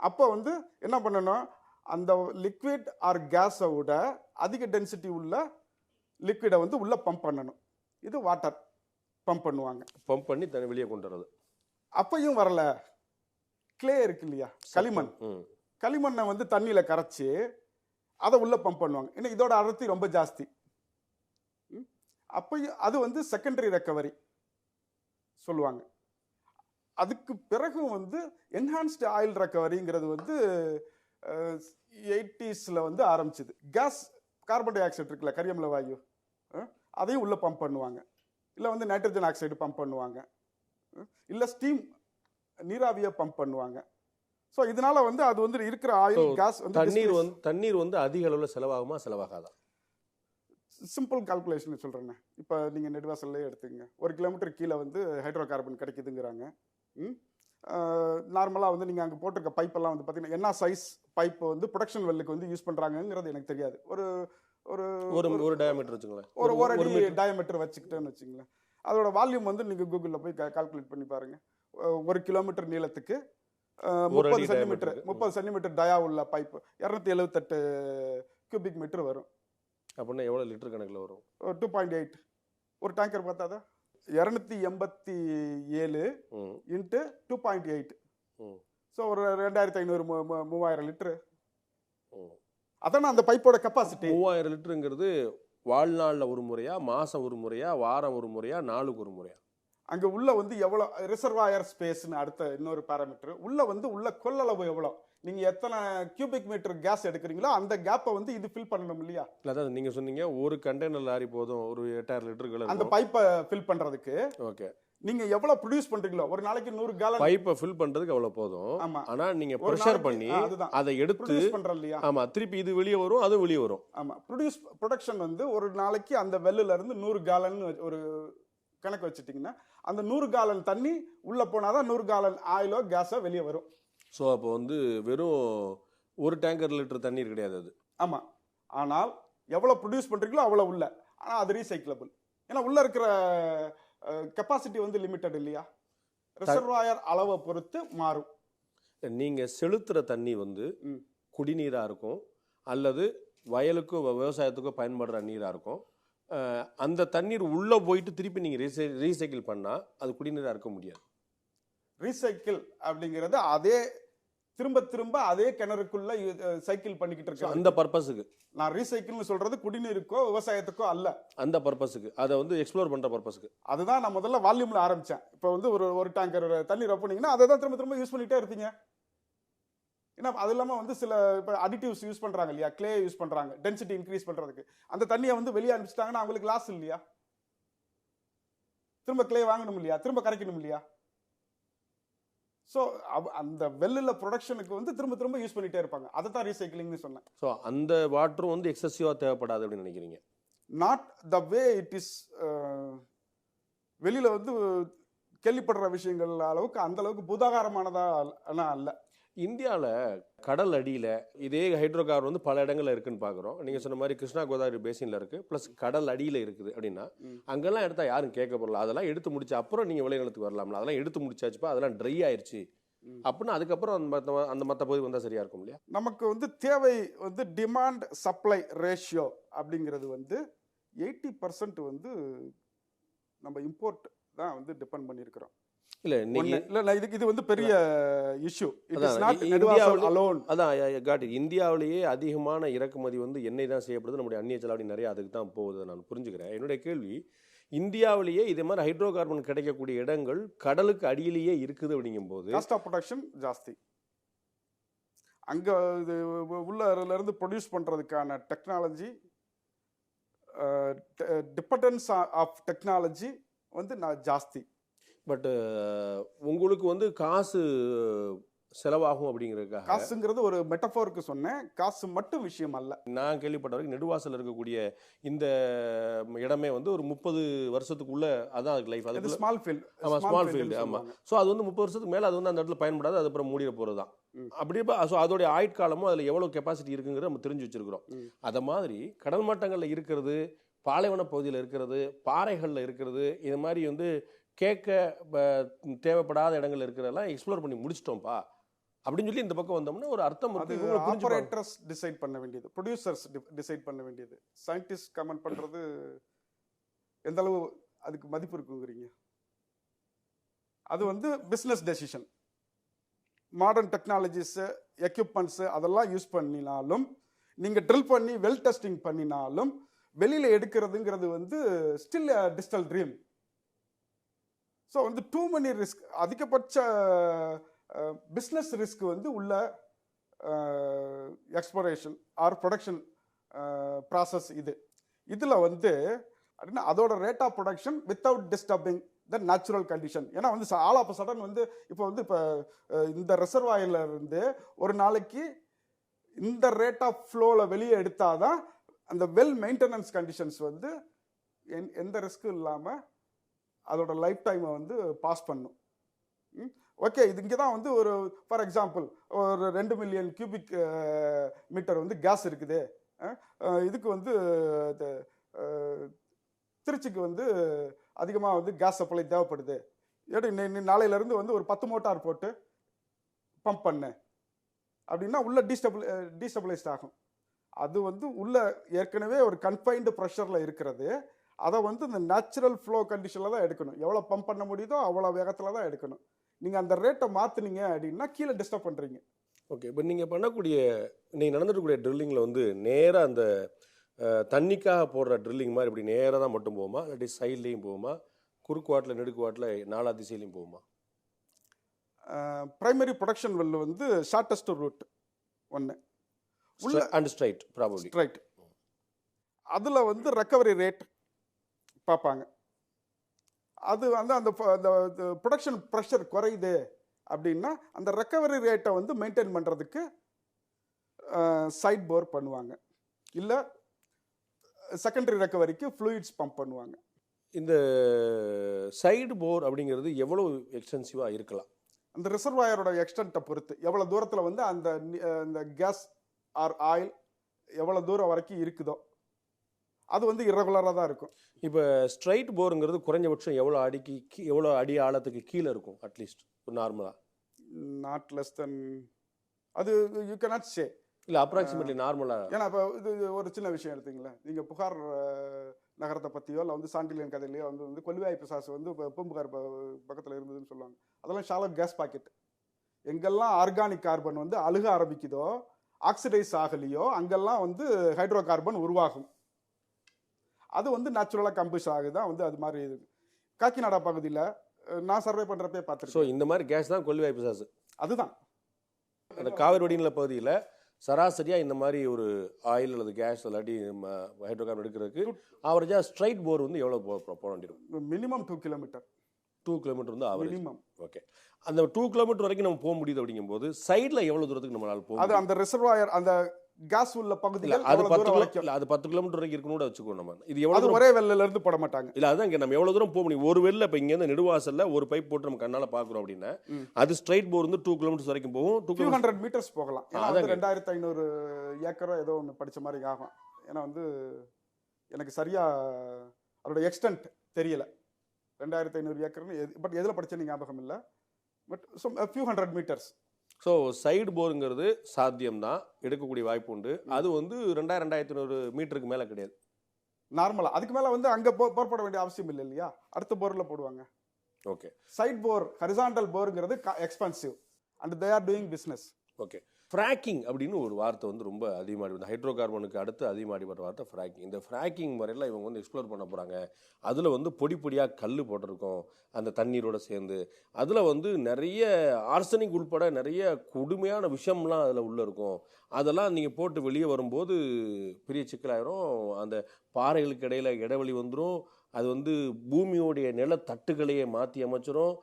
அப்போ வந்து என்ன பண்ணணும், அந்த லிக்விட் ஆர் கேஸை விட அதிக டென்சிட்டி உள்ள லிக்விடை வந்து உள்ளே பம்ப் பண்ணணும். இது வாட்டர் பம்ப் பண்ணுவாங்க. பம்ப் பண்ணி தண்ணி வெளியே கொண்டு வரது. அப்பையும் வரல, கிளே இருக்கு இல்லையா, களிமண். களிமண்ணை வந்து தண்ணியில் கரைச்சி அதை உள்ள பம்ப் பண்ணுவாங்க. ஏன்னா இதோட அடர்த்தி ரொம்ப ஜாஸ்தி. அப்பையும் அது வந்து செகண்டரி ரெக்கவரி சொல்லுவாங்க. அதுக்கு பிறகும் வந்து என்ஹான்ஸ்டு ஆயில் ரெக்கவரிங்கிறது வந்து 80s வந்து ஆரம்பிச்சுது. கேஸ் கார்பன் டை ஆக்சைடு இருக்குல்ல, கரியமில வாயு, அதையும் உள்ள பம்ப் பண்ணுவாங்க. இல்லை வந்து நைட்ரஜன் ஆக்சைடு பம்ப் பண்ணுவாங்க. இல்லை ஸ்டீம் நீராவியை பம்ப் பண்ணுவாங்க. ஸோ இதனால வந்து அது வந்து இருக்கிற ஆயில் கேஸ் வந்து தண்ணீர் வந்து அதிக அளவில் செலவாகுமா செலவாகாதா? Simple calculation சொல்கிறேண்ணே. இப்போ நீங்கள் நெடுவாசல்லே எடுத்துக்கங்க, 1 கிலோமீட்டர் கீழே வந்து ஹைட்ரோ கார்பன் கிடைக்குதுங்கிறாங்க. நார்மலாக வந்து நீங்கள் அங்கே போட்டிருக்க பைப்பெல்லாம் வந்து பார்த்தீங்கன்னா என்ன சைஸ் பைப்பை வந்து ப்ரொடக்ஷன் வெல்லுக்கு வந்து யூஸ் பண்ணுறாங்கிறது எனக்கு தெரியாது. ஒரு டயாமீட்டர் வச்சுங்களேன், ஒரு அடி டயாமீட்டர் வச்சுக்கிட்டேன்னு வச்சுங்களேன். அதோட வால்யூம் வந்து நீங்கள் கூகுளில் போய் கால்குலேட் பண்ணி பாருங்கள். 1 கிலோமீட்டர் நீளத்துக்கு 30 சென்டிமீட்டர் டயா உள்ள பைப்பு 278 கியூபிக் மீட்டர் வரும். அப்படின்னா எவ்வளோ லிட்டர் கணக்கில் வரும்? 2.8 ஒரு டேங்கர் பார்த்தா 287 இன்ட்டு 2.8. ஸோ ஒரு 2500-3000 லிட்டரு. அதான் அந்த பைப்போட கெப்பாசிட்டி. 3000 லிட்டருங்கிறது வாழ்நாளில் ஒரு முறையா, மாதம் ஒரு முறையா, வாரம் ஒரு முறையா, நாளுக்கு ஒரு முறையா? அங்கே உள்ள வந்து எவ்வளோ ரிசர்வாயர் ஸ்பேஸ்னு அடுத்த இன்னொரு பேராமீட்டர். உள்ள கொள்ளளவு எவ்வளோ, நீங்கள் எத்தனை கியூபிக் மீட்டர் கேஸ் எடுக்கிறீங்களோ அந்த கேப்பை வந்து இது ஃபில் பண்ணணும் இல்லையா? இல்லை, அதாவது நீங்கள் சொன்னீங்க ஒரு கண்டெய்னர் லாரி போதும், ஒரு 8000 லிட்டர்கள் அந்த பைப்பை ஃபில் பண்ணுறதுக்கு. ஓகே, நீங்கள் எவ்வளோ ப்ரொடியூஸ் பண்ணுறீங்களோ, ஒரு நாளைக்கு 100 கேலன் பைப்பை ஃபில் பண்ணுறதுக்கு அவ்வளோ போதும். ஆமாம். ஆனால் நீங்கள் ப்ரெஷர் பண்ணி அதை எடுத்து பண்ணுறோம் இல்லையா? ஆமாம், திருப்பி இது வெளியே வரும், அதுவும் வெளியே வரும். ஆமாம், ப்ரொடக்ஷன் வந்து ஒரு நாளைக்கு அந்த வெல்லுலேருந்து 100 கேலன் ஒரு கணக்கு வச்சுட்டிங்கன்னா அந்த 100 கேலன் தண்ணி உள்ளே போனால் தான் 100 கேலன் ஆயிலோ கேஸோ வெளியே வரும். ஸோ அப்போ வந்து வெறும் ஒரு டேங்கர் லிட்டர் தண்ணீர் கிடையாது அது. ஆமாம், ஆனால் எவ்வளோ ப்ரொடியூஸ் பண்ணுறீங்களோ அவ்வளோ உள்ள. ஆனால் அது ரீசைக்கிளபிள். ஏன்னா உள்ளே இருக்கிற கெப்பாசிட்டி வந்து லிமிட்டட் இல்லையா, ரிசர்வாயர் அளவை பொறுத்து மாறும். நீங்கள் செலுத்துகிற தண்ணி வந்து குடிநீராக இருக்கும் அல்லது வயலுக்கோ விவசாயத்துக்கோ பயன்படுற நீராக இருக்கும். அந்த தண்ணீர் உள்ளே போயிட்டு திருப்பி நீங்கள் ரீசைக்கிள் பண்ணால் அது குடிநீராக இருக்க முடியாது. ரீசைக்கிள் அப்படிங்கிறது அதே திரும்ப அதே கிணறுக்குள்ள சைக்கிள் பண்ணிக்கிட்டு இருக்கு. அந்த பர்பஸுக்கு நான் ரீசைக்கிள்னு சொல்றது குடிநீருக்கோ விவசாயத்துக்கோ அல்ல, அந்த பர்பஸுக்கு, அதை வந்து எக்ஸ்ப்ளோர் பண்ற பர்பஸுக்கு. அதுதான் நான் முதல்ல வால்யூம்ல ஆரம்பிச்சேன். இப்போ வந்து ஒரு டேங்கர் தண்ணி ரப்புனீங்கன்னா அதை தான் திரும்ப யூஸ் பண்ணிட்டே இருப்பீங்க. ஏன்னா அது இல்லாமல் வந்து சில இப்போ அடிட்டிவ்ஸ் யூஸ் பண்ணுறாங்க இல்லையா, கிளே யூஸ் பண்ணுறாங்க டென்சிட்டி இன்க்ரீஸ் பண்ணுறதுக்கு. அந்த தண்ணியை வந்து வெளியே அனுப்பிச்சிட்டாங்கன்னா அவங்களுக்கு லாஸ் இல்லையா? திரும்ப கிளே வாங்கணும் இல்லையா, திரும்ப கரைக்கணும் இல்லையா? ஸோ அந்த வெல்லில் ப்ரொடக்ஷனுக்கு வந்து திரும்ப யூஸ் பண்ணிட்டே இருப்பாங்க. அதை தான் ரீசைக்கிளிங்னு சொன்னேன். ஸோ அந்த வாட்டரும் வந்து எக்ஸசிவாக தேவைப்படாது அப்படின்னு நினைக்கிறீங்க? Not the way it is. வெளியில் வந்து கேள்விப்படுற விஷயங்கள் அளவுக்கு அந்த அளவுக்கு புதாகாரமானதா அல்ல. இந்தியாவில் கடல் அடியில் இதே ஹைட்ரோ கார்பன் வந்து பல இடங்களில் இருக்குன்னு பார்க்குறோம். நீங்கள் சொன்ன மாதிரி கிருஷ்ணா கோதாவரி பேசினில் இருக்குது, ப்ளஸ் கடல் அடியில் இருக்குது. அப்படின்னா அங்கெல்லாம் எடுத்தால் யாரும் கேட்க போடல. அதெல்லாம் எடுத்து முடிச்சா அப்புறம் நீங்கள் விளைநிலத்துக்கு வரலாம்ல. அதெல்லாம் எடுத்து முடிச்சாச்சுப்பா, அதெல்லாம் ட்ரை ஆயிடுச்சு அப்படின்னா அதுக்கப்புறம் அந்த மற்ற பகுதி வந்தால் சரியா இருக்கும் இல்லையா? நமக்கு வந்து தேவை வந்து டிமாண்ட் சப்ளை ரேஷியோ அப்படிங்கிறது வந்து 80% வந்து நம்ம இம்போர்ட் தான் வந்து டிபெண்ட் பண்ணியிருக்கிறோம். இல்லை இன்னைக்கு இல்ல இது வந்து பெரிய இஷ்யூ. இட் இஸ் அதான் நாட் இந்தியாவில் நெடுவாசல் அலோன். அதான் காட் இந்தியாவிலேயே அதிகமான இறக்குமதி வந்து எண்ணெய் தான் செய்யப்படுது. நம்முடைய அந்நிய செலாவணி நிறைய அதுக்கு தான் போகுது. நான் புரிஞ்சுக்கிறேன். என்னுடைய கேள்வி, இந்தியாவிலேயே இதே மாதிரி ஹைட்ரோ கார்பன் கிடைக்கக்கூடிய இடங்கள் கடலுக்கு அடியிலேயே இருக்குது அப்படிங்கும்போது காஸ்ட் ஆஃப் ப்ரொடக்ஷன் ஜாஸ்தி. அங்க இது உள்ளல இருந்து ப்ரொடியூஸ் பண்றதுக்கான டெக்னாலஜி டிபெண்டன்ஸ் ஆஃப் டெக்னாலஜி வந்து ஜாஸ்தி. பட் உங்களுக்கு வந்து காசு செலவாகும் அப்படிங்கிறதுக்காக காசுங்கிறது ஒரு மெட்டஃபோருக்கு சொன்னேன். காசு மட்டும் விஷயம் அல்ல. நான் கேள்விப்பட்ட வரைக்கும் நெடுவாசல் இருக்கக்கூடிய இந்த இடமே வந்து ஒரு 30 வருஷத்துக்குள்ள அதான் அதுக்கு லைஃப். அது ஸ்மால் ஃபீல்ட். ஆமாம், ஸ்மால் ஃபீல்டு. ஆமாம். ஸோ அது வந்து 30 வருஷத்துக்கு மேலே அது வந்து அந்த இடத்துல பயன்படாது. அது அப்புறம் மூடிட போகிறது தான். அப்படியே ஸோ அதோடைய ஆயுட்காலமும் அதில் எவ்வளோ கெப்பாசிட்டி இருக்குங்கிறத நம்ம தெரிஞ்சு வச்சிருக்கிறோம். அதை மாதிரி கடல் மட்டங்களில் இருக்கிறது, பாலைவன பகுதியில் இருக்கிறது, பாறைகளில் இருக்கிறது, இது மாதிரி வந்து கேட்க தேவைப்படாத இடங்கள் இருக்கிறதெல்லாம் எக்ஸ்ப்ளோர் பண்ணி முடிச்சிட்டோம்ப்பா அப்படின்னு சொல்லி இந்த பக்கம் வந்தோம்னா ஒரு அர்த்தம் அது ஆபரேட்டர்ஸ் டிசைட் பண்ண வேண்டியது, ப்ரொடியூசர்ஸ் டிசைட் பண்ண வேண்டியது. சயின்டிஸ்ட் கமெண்ட் பண்றது எந்த அளவு அதுக்கு மதிப்பு இருக்குங்கிறீங்க? அது வந்து business decision. Modern technologies, equipments அதெல்லாம் யூஸ் பண்ணினாலும், நீங்க ட்ரில் பண்ணி வெல் டெஸ்டிங் பண்ணினாலும் வெளியில எடுக்கிறதுங்கிறது வந்து ஸ்டில் டிஜிட்டல் ட்ரீம். ஸோ வந்து டூ மணி ரிஸ்க், அதிகபட்ச பிஸ்னஸ் ரிஸ்க் வந்து உள்ள எக்ஸ்ப்ளோரேஷன் ஆர் ப்ரொடக்ஷன் ப்ராசஸ். இதில் வந்து அப்படின்னா அதோட rate of production without disturbing the natural condition. ஏன்னா வந்து ஆல் ஆஃப் சடன் வந்து இப்போ இந்த ரிசர்வாயர்ல இருந்து ஒரு நாளைக்கு இந்த ரேட் ஆஃப் ஃப்ளோவில் வெளியே எடுத்தாதான் அந்த வெல் மெயின்டெனன்ஸ் கண்டிஷன்ஸ் வந்து எந்த ரிஸ்க்கும் இல்லாமல் அதோட லைஃப் டைமை வந்து பாஸ் பண்ணும். ஓகே, இது இங்கே தான் வந்து ஒரு ஃபார் எக்ஸாம்பிள் ஒரு 2 மில்லியன் கியூபிக் மீட்டர் வந்து கேஸ் இருக்குது. இதுக்கு வந்து திருச்சிக்கு வந்து அதிகமாக வந்து கேஸ் சப்ளை தேவைப்படுது. நாளையிலேருந்து வந்து ஒரு 10 மோட்டார் போட்டு பம்ப் பண்ணு அப்படின்னா உள்ள டீஸ்டபிளைஸ்ட் ஆகும். அது வந்து உள்ள ஏற்கனவே ஒரு கன்ஃபைன்டு ப்ரெஷரில் இருக்கிறது. அதை வந்து இந்த நேச்சுரல் ஃப்ளோ கண்டிஷனில் தான் எடுக்கணும். எவ்வளோ பம்ப் பண்ண முடியுதோ அவ்வளோ வேகத்தில் தான் எடுக்கணும். நீங்கள் அந்த ரேட்டை மாற்றினீங்க அப்படின்னா கீழே டிஸ்டர்ப் பண்ணுறீங்க. ஓகே, இப்போ நீங்கள் பண்ணக்கூடிய நீங்கள் நடந்துருக்கக்கூடிய ட்ரில்லிங்கில் வந்து நேராக அந்த தண்ணிக்காக போடுற ட்ரில்லிங் மாதிரி இப்படி நேராக தான் மட்டும் போகுமா, இல்லாட்டி சைட்லேயும் போகுமா, குறுக்குவாட்டில் நெடுக்குவாட்டில் 4 திசையிலையும் போகுமா? பிரைமரி ப்ரொடக்ஷன் வெல் வந்து ஷார்ட்டஸ்ட் ரூட் ஒன்று அண்ட் ஸ்ட்ரைட் ப்ராபபிலி ஸ்ட்ரைட். அதில் வந்து ரெக்கவரி ரேட் பார்ப்பாங்க. அது வந்து அந்த ப்ரொடக்ஷன் ப்ரெஷர் குறையுது அப்படின்னா அந்த ரெக்கவரி ரேட்டை வந்து மெயின்டைன் பண்ணுறதுக்கு சைட் போர் பண்ணுவாங்க, இல்லை செகண்டரி ரெக்கவரிக்கு ஃப்ளூயிட்ஸ் பம்ப் பண்ணுவாங்க. இந்த சைடு போர் அப்படிங்கிறது எவ்வளோ எக்ஸ்டென்சிவாக இருக்கலாம்? அந்த ரிசர்வாயரோட எக்ஸ்டென்ட்டை பொறுத்து, எவ்வளோ தூரத்தில் வந்து அந்த கேஸ் ஆர் ஆயில் எவ்வளோ தூரம் வரைக்கும் இருக்குதோ அது வந்து இரகுலராக தான் இருக்கும். இப்போ ஸ்ட்ரைட் போருங்கிறது குறைஞ்சபட்சம் எவ்வளோ அடி ஆழத்துக்கு கீழே இருக்கும்? அட்லீஸ்ட் ஒரு நார்மலாக நாட் லெஸ் தென், அது யூ கேன் நாட் சே. இல்லை அப்ராக்சிமேட்லி நார்மலாக. ஏன்னா இப்போ இது ஒரு சின்ன விஷயம் எடுத்தீங்களேன், நீங்கள் புகார் நகரத்தை பற்றியோ இல்லை வந்து சாண்டிலியன் கதையிலையோ வந்து கொல்லிவாய் பிசாசு வந்து இப்போ பூம்புகார் பக்கத்தில் இருந்ததுன்னு சொல்லுவாங்க. அதெல்லாம் ஷாலோ கேஸ் பாக்கெட். எங்கெல்லாம் ஆர்கானிக் கார்பன் வந்து அழுக ஆரம்பிக்குதோ, ஆக்சிடைஸ் ஆகலையோ, அங்கெல்லாம் வந்து ஹைட்ரோ கார்பன் உருவாகும். அது வந்து நேச்சுரலாக கம்பஷ் ஆகுதான் வந்து அது மாதிரி இருக்கு. காக்கிநாடா பகுதியில் நான் சர்வே பண்ணுறப்பே பார்த்துருக்கேன். ஸோ இந்த மாதிரி கேஸ் தான் கொல்லிவாய் பிசாசு. அதுதான் அந்த காவிரி வடிநில பகுதியில் சராசரியாக இந்த மாதிரி ஒரு ஆயில் அல்லது கேஸ் இல்லாட்டி ஹைட்ரோ கார்பன் எடுக்கிறதுக்கு ஆவரேஜாக ஸ்ட்ரைட் போர் வந்து எவ்வளோ போக வேண்டியிருக்கும்? Minimum 2 kilometre. 2 கிலோமீட்டர் வந்து ஆவரேஜ். மினிமம். ஓகே, அந்த 2 கிலோமீட்டர் வரைக்கும் நம்ம போக முடியுது அப்படிங்கும்போது சைடில் எவ்வளோ தூரத்துக்கு நம்மளால போக? அது அந்த ரிசர்வாயர் அந்த கேஸ் உள்ள பகுதியில் அது 10 கிலோமீட்டர் வரைக்கும் இருக்கணும் வச்சுக்கோ. நம்ம இது எவ்வளோ ஒரே வெள்ளில இருந்து போட மாட்டாங்க. இல்லை அதான் இங்கே நம்ம எவ்வளோ தூரம் போக முடியும்? ஒரு வெள்ள இப்போ இங்கேருந்து நெடுவாசல்ல ஒரு பைப் போட்டு நம்ம கண்ணால் பார்க்குறோம் அப்படின்னா அது ஸ்ட்ரைட் போர் வந்து 2 கிலோமீட்டர்ஸ் வரைக்கும் போகும். 200 மீட்டர்ஸ் போகலாம். 2500 ஏக்கரோ ஏதோ ஒன்று படித்த மாதிரி ஆகும். ஏன்னா வந்து எனக்கு சரியா அதோட எக்ஸ்டென்ட் தெரியல. 2500 ஏக்கர்னு பட் எதில் படிச்சேன்னு ஞாபகம் இல்லை. But a few hundred meters. So side போருங்கிறது சாத்தியம்தான், எடுக்கக்கூடிய வாய்ப்பு உண்டு. அது வந்து 2500 மீட்டருக்கு மேலே கிடையாது நார்மலா. அதுக்கு மேல வந்து அங்க போர் போட வேண்டிய அவசியம் இல்லை இல்லையா, அடுத்த போர்ல போடுவாங்க. ஓகே. சைட் போர், ஹரிசாண்டல் போருங்கிறது expensive and they are doing business. Okay. Fracking அப்படின்னு ஒரு வார்த்தை வந்து ரொம்ப அதிகமாக அடிபடுது. ஹைட்ரோ கார்பனுக்கு அடுத்து அதிகமாக அடிபடுற வார்த்தை ஃப்ராக்கிங். இந்த ஃப்ராக்கிங் முறையில் இவங்க வந்து எக்ஸ்ப்ளோர் பண்ண போகிறாங்க. அதில் வந்து பொடி பொடியாக கல் போட்டிருக்கோம் அந்த தண்ணீரோடு சேர்ந்து. அதில் வந்து நிறைய ஆர்சனிக் உள்பட நிறைய கொடுமையான விஷம்லாம் அதில் உள்ளே இருக்கும். அதெல்லாம் நீங்கள் போட்டு வெளியே வரும்போது பெரிய சிக்கலாயிரும். அந்த பாறைகளுக்கு இடையில் இடைவெளி வந்துடும். அது வந்து பூமியோடைய நிலத்தட்டுகளையே மாற்றி அமைச்சிரும்.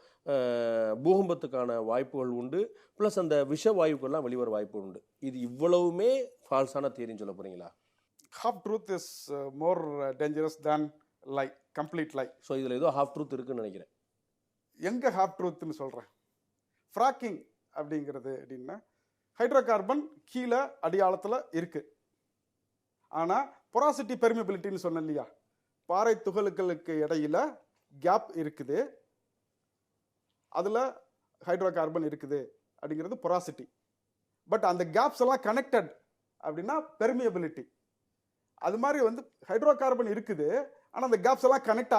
பூகம்பத்துக்கான வாய்ப்புகள் உண்டு. ப்ளஸ் அந்த விஷ வாயுக்கள்லாம் வெளிவர வாய்ப்பு உண்டு. இது இவ்வளவுமே ஃபால்ஸான தியரின்னு சொல்ல போறீங்களா? Half truth is more dangerous than lie, complete lie. So இதில் ஏதோ ஹாஃப் ட்ரூத் இருக்குன்னு நினைக்கிறேன். எங்கே ஹாஃப் ட்ரூத்னு சொல்கிறேன். ஃப்ராக்கிங் அப்படிங்கிறது அப்படின்னா ஹைட்ரோ கார்பன் கீழே அடியாளத்தில் இருக்குது. ஆனால் பொராசிட்டி பெர்மிபிலிட்டின்னு சொன்னேன் இல்லையா, பாறை துகளுக்களுக்கு இடையில கேப் இருக்குது, அதில் ஹைட்ரோ கார்பன் இருக்குது அப்படிங்கிறது பொராசிட்டி. பட் அந்த கேப்ஸ் எல்லாம் கனெக்டட் அப்படின்னா பெர்மியபிலிட்டி. அது மாதிரி வந்து ஹைட்ரோ கார்பன் இருக்குது ஆனால் அந்த கேப்ஸ் எல்லாம் கனெக்ட்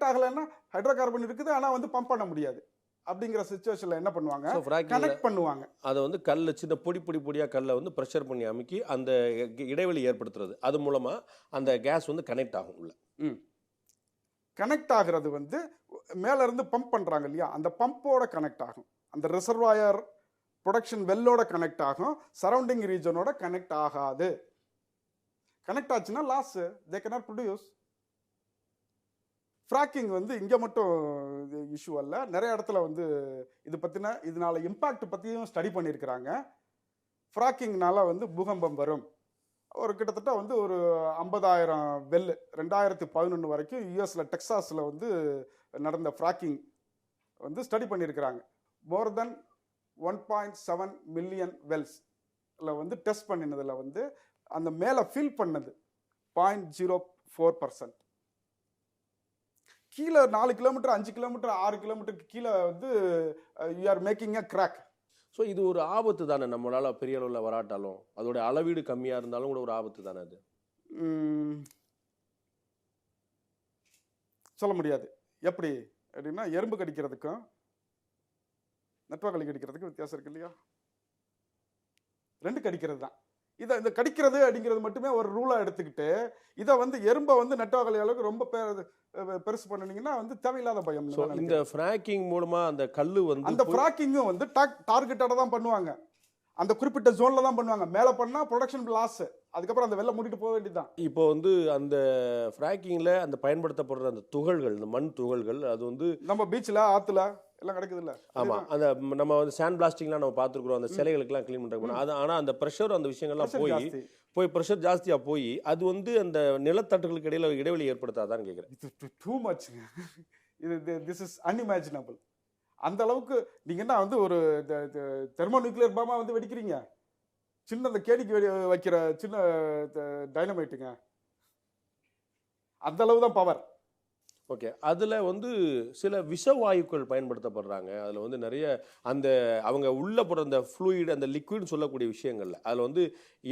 ஆகலைன்னா ஹைட்ரோ கார்பன் இருக்குது ஆனால் வந்து பம்ப் பண்ண முடியாது. அப்படிங்கிற சிச்சுவேஷன்ல என்ன பண்ணுவாங்க, கனெக்ட் பண்ணுவாங்க. அதை வந்து கல்ல சின்ன பொடியாக கல்லை வந்து ப்ரெஷர் பண்ணி அமுக்கி அந்த இடைவெளி ஏற்படுத்துறது, அது மூலமா அந்த கேஸ் வந்து கனெக்ட் ஆகும் உள்ள. கனெக்ட் ஆகிறது வந்து மேல இருந்து பம்ப் பண்றாங்க இல்லையா, அந்த பம்போட கனெக்ட் ஆகும். அந்த ரிசர்வாயர் ப்ரொடக்ஷன் வெல்லோட கனெக்ட் ஆகும், சரௌண்டிங் ரீஜனோட கனெக்ட் ஆகாது. கனெக்ட் ஆச்சுன்னா loss, they cannot produce. Fracking வந்து இங்கே மட்டும் இஷ்யூ அல்ல, நிறைய இடத்துல வந்து இது பற்றின இதனால இம்பாக்ட் பற்றியும் ஸ்டடி பண்ணியிருக்கிறாங்க. ஃப்ராக்கிங்னால வந்து பூகம்பம் வரும். ஒரு கிட்டத்தட்ட வந்து ஒரு 50,000 வெல் 2011 வரைக்கும் யூஎஸில் டெக்சாஸில் வந்து நடந்த ஃப்ராக்கிங் வந்து ஸ்டடி பண்ணியிருக்கிறாங்க. மோர் தென் 1.7 மில்லியன் வெல்ஸில் வந்து டெஸ்ட் பண்ணினதில் வந்து அந்த மேலே ஃபில் பண்ணது 0.04%. கீழே 4 கிலோமீட்டர் 5 கிலோமீட்டர் 6 கிலோமீட்டருக்கு கீழே வந்து you are making a crack. So இது ஒரு ஆபத்து தானே, நம்மளால பெரிய அளவில் வராட்டாலும் அதோட அளவீடு கம்மியாக இருந்தாலும் கூட ஒரு ஆபத்து தானே அது. சொல்ல முடியாது. எப்படி அப்படின்னா எறும்பு கடிக்கிறதுக்கும் நெட்வொர்க் கடிக்கிறதுக்கும் வித்தியாசம் இருக்கு இல்லையா, ரெண்டு கடிக்கிறது தான். இதை இந்த கடிக்கிறது அப்படிங்கிறது மட்டுமே ஒரு ரூலா எடுத்துக்கிட்டு இதை வந்து எறும்பை வந்து நெட்வொர்க் அளவுக்கு ரொம்ப பெருசு பண்ணினீங்கன்னா வந்து தேவையில்லாத பயம். இந்த ஃப்ராக்கிங் மூலமா அந்த கல்லு வந்து அந்த ஃப்ராக்கிங்கும் வந்து டார்கெட்டோட தான் பண்ணுவாங்க, அந்த குறிப்பிட்ட ஜோன்ல தான் பண்ணுவாங்க. மேல பண்ணா ப்ரொடக்ஷன் லாஸ், அதுக்கப்புறம் அந்த வெள்ளை மூடிட்டு போக வேண்டியதுதான். இப்போ வந்து அந்த ஃப்ராக்கிங்ல அந்த பயன்படுத்தப்படுற அந்த துகள்கள், இந்த மண் துகள்கள், அது வந்து நம்ம பீச்ல ஆத்துல எல்லாம் கிடைக்குது இல்ல. ஆமா, அந்த நம்ம வந்து சாண்ட் பிளாஸ்டிங்லாம் நம்ம பார்த்துருக்குறோம், அந்த சிலைகளுக்கெல்லாம் க்ளீன் பண்றாங்க. அது ஆனா அந்த ப்ரெஷர் அந்த விஷயங்கள்லாம் போய் ப்ரெஷர் ஜாஸ்தியா போய் அது வந்து அந்த நிலத்தட்டுகளுக்கு இடையில இடைவெளி ஏற்படுத்தாதான்னு கேட்குறேன். இது டூ மச், இது திஸ் இஸ் அன்இமேஜினபிள். அந்த அளவுக்கு நீங்க என்ன வந்து ஒரு தெர்மோ நியூக்ளியர் பாமா வந்து வெடிக்கிறீங்க, சின்ன அந்த கேடிக்கு வைக்கிற சின்ன டைனமைட்டுங்க, அந்த அளவு தான் பவர். ஓகே. அதில் வந்து சில விஷ வாயுக்கள் பயன்படுத்தப்படுறாங்க. அதில் வந்து நிறைய அந்த அவங்க உள்ளே போடுற அந்த ஃப்ளூயிட், அந்த லிக்விட்னு சொல்லக்கூடிய விஷயங்கள்ல அதில் வந்து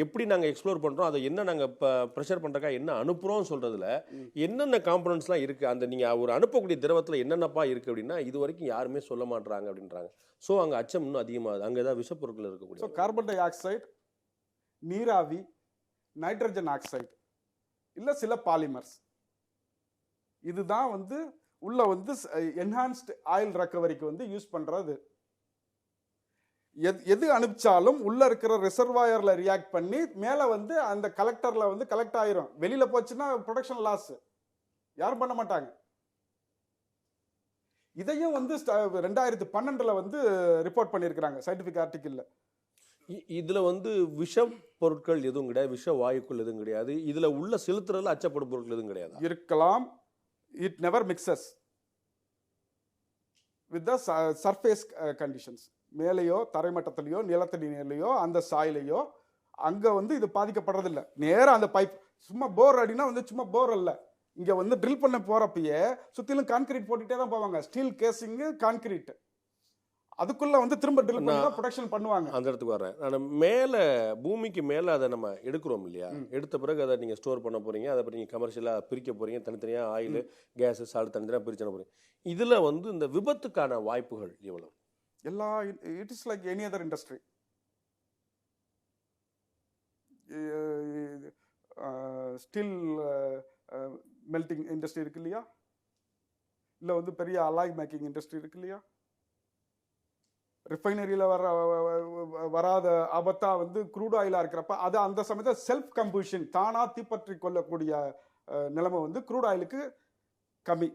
எப்படி நாங்கள் எக்ஸ்ப்ளோர் பண்ணுறோம், அதை என்ன நாங்கள் இப்போ ப்ரெஷர் பண்ணுறக்கா என்ன அனுப்புகிறோம் சொல்கிறதுல என்னென்ன காம்பனன்ட்ஸ்லாம் இருக்குது, அந்த நீங்கள் ஒரு அனுப்பக்கூடிய திரவத்தில் என்னென்னப்பா இருக்குது அப்படின்னா இது வரைக்கும் யாருமே சொல்ல மாட்டுறாங்க அப்படின்றாங்க. ஸோ அங்கே அச்சம் இன்னும் அதிகமாகுது, அங்கே ஏதாவது விஷப்பொருட்கள் இருக்கக்கூடிய. ஸோ கார்பன் டை ஆக்சைடு, நீராவி, நைட்ரஜன் ஆக்சைடு, இல்லை சில பாலிமர்ஸ், இதுதான் வந்து உள்ள வந்து என்ஹான்ஸ்டு ஆயில் ரெக்கவரிக்கு வந்து யூஸ் பண்றது. எது அனுப்பிச்சாலும் உள்ள இருக்கிற ரிசர்வாயர்ல ரியாக்ட் பண்ணி மேல வந்து அந்த கலெக்டர்ல வந்து கலெக்ட் ஆயிரும். வெளியில போச்சுன்னா ப்ரொடக்ஷன் லாஸ், யாரும் பண்ண மாட்டாங்க. இதையும் வந்து 2012 வந்து ரிப்போர்ட் பண்ணியிருக்கிறாங்க சயின்டிபிக் ஆர்டிக்கிள்ல. இதுல வந்து விஷ பொருட்கள் எதுவும் கிடையாது, விஷ வாயுக்கள் எதுவும் கிடையாது. இதுல உள்ள செலுத்துறதுல அச்சப்படும் பொருட்கள் எதுவும் கிடையாது. இருக்கலாம், it never mixes with the surface conditions. மேலேயோ தரைமட்டத்திலேயோ நிலத்தடியிலையோ அந்த சாயிலையோ அங்க வந்து இது பாதிக்கப்படுறதில்லை. நேரம் அந்த பைப் சும்மா போர் அடினா வந்து சும்மா போர் அல்ல, இங்க வந்து ட்ரில் பண்ண போறப்பயே சுத்திலும் கான்கிரீட் போட்டுட்டே தான் போவாங்க. ஸ்டீல் கேசிங், கான்கிரீட், அதுக்குள்ள வந்து திரும்ப ட்ரில் பண்ணி தான் ப்ரொடக்ஷன் பண்ணுவாங்க. அந்த இடத்துக்கு வரேன் நான். மேலே பூமிக்கு மேலே அதை நம்ம எடுக்கிறோம் இல்லையா, எடுத்த பிறகு அதை நீங்கள் ஸ்டோர் பண்ண போகிறீங்க, அதை பற்றி நீங்கள் கமர்ஷியலாக பிரிக்க போகிறீங்க, தனித்தனியாக ஆயில் கேஸு சால்ட் தனித்தனியாக பிரிச்சு போகிறீங்க. இதில் வந்து இந்த விபத்துக்கான வாய்ப்புகள் எவ்வளோ? எல்லா it is like any other industry. Still melting industry இருக்கு இல்லையா, இல்லை வந்து பெரிய அலாய் மேக்கிங் இண்டஸ்ட்ரி இருக்கு இல்லையா, ரிஃபைனரியில் வராத ஆபத்தா வந்து க்ரூட் ஆயிலாக இருக்கிறப்ப அது அந்த சமயத்தில் செல்ஃப் கம்பூஷன் தானா தீப்பற்றி கொள்ளக்கூடிய நிலைமை வந்து க்ரூட் ஆயிலுக்கு கம்மி,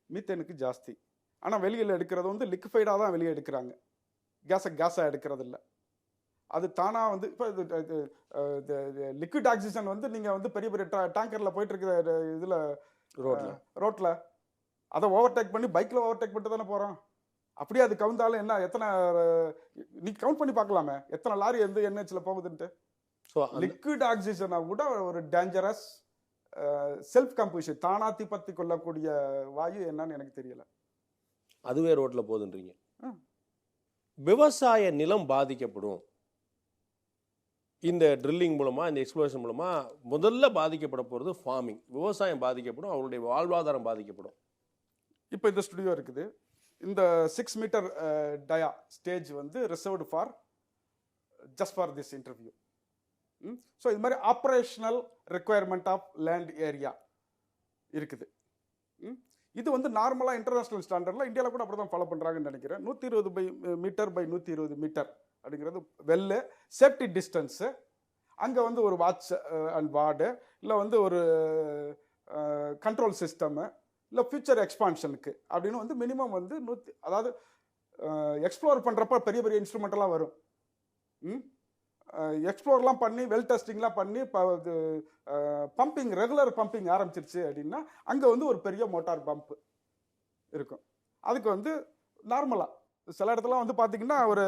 மீத்தேனுக்கு ஜாஸ்தி. ஆனால் வெளியில் எடுக்கிறது வந்து லிக்விஃபைடாக தான் வெளியே எடுக்கிறாங்க, கேஸாக எடுக்கிறது இல்லை. அது தானாக வந்து இப்போ லிக்விட் ஆக்சிஜன் வந்து நீங்கள் வந்து பெரிய பெரிய டேங்கரில் போயிட்டு இருக்கிற இதில் ரோட்டில் அதை ஓவர்டேக் பண்ணி பைக்கில் ஓவர்டேக் பண்ணிட்டு தானே போகிறோம். அப்படியே அது கவுந்தாலும் என்ன, எத்தனை நீ கவுண்ட் பண்ணி பார்க்கலாமே எத்தனை லாரி வந்து என்ஹெச்சில் போகுதுன்ட்டு. ஸோ லிக்விட் ஆக்சிஜனை விட ஒரு டேஞ்சரஸ் செல்ஃப் கம்பூஷன் தானா தீப்பத்தி கொள்ளக்கூடிய வாயு என்னன்னு எனக்கு தெரியல. அதுவே ரோட்டில் போகுதுன்றீங்க. விவசாய நிலம் பாதிக்கப்படும் இந்த ட்ரில்லிங் மூலமாக, இந்த எக்ஸ்ப்ளோரேஷன் மூலமாக. முதல்ல பாதிக்கப்பட போகிறது ஃபார்மிங், விவசாயம் பாதிக்கப்படும், அவருடைய வாழ்வாதாரம் பாதிக்கப்படும். இப்போ இந்த ஸ்டுடியோ இருக்குது, இந்த 6 மீட்டர் டயா ஸ்டேஜ் வந்து reserved for just for this interview. So இது மாதிரி operational requirement of land area இருக்குது. இது வந்து நார்மலாக இன்டர்நேஷ்னல் ஸ்டாண்டர்டில் இந்தியாவில் கூட அப்படி தான் ஃபாலோ பண்ணுறாங்கன்னு நினைக்கிறேன். 120 மீட்டர் பை 120 மீட்டர் அப்படிங்கிறது வெல்லு சேஃப்டி டிஸ்டன்ஸு. அங்கே வந்து ஒரு வாட்ச் அண்ட் வார்டு, இல்லை வந்து ஒரு கண்ட்ரோல் சிஸ்டமு, இல்லை ஃபியூச்சர் எக்ஸ்பான்ஷனுக்கு அப்படின்னு வந்து மினிமம் வந்து அதாவது எக்ஸ்ப்ளோர் பண்ணுறப்ப பெரிய பெரிய இன்ஸ்ட்ருமெண்ட்டெல்லாம் வரும். எக்ஸ்ப்ளோர்லாம் பண்ணி வெல் டெஸ்டிங்லாம் பண்ணி பம்பிங் ரெகுலர் பம்பிங் ஆரம்பிச்சிருச்சு அப்படின்னா அங்கே வந்து ஒரு பெரிய மோட்டார் பம்ப் இருக்கும். அதுக்கு வந்து நார்மலாக சில இடத்துல வந்து பார்த்தீங்கன்னா ஒரு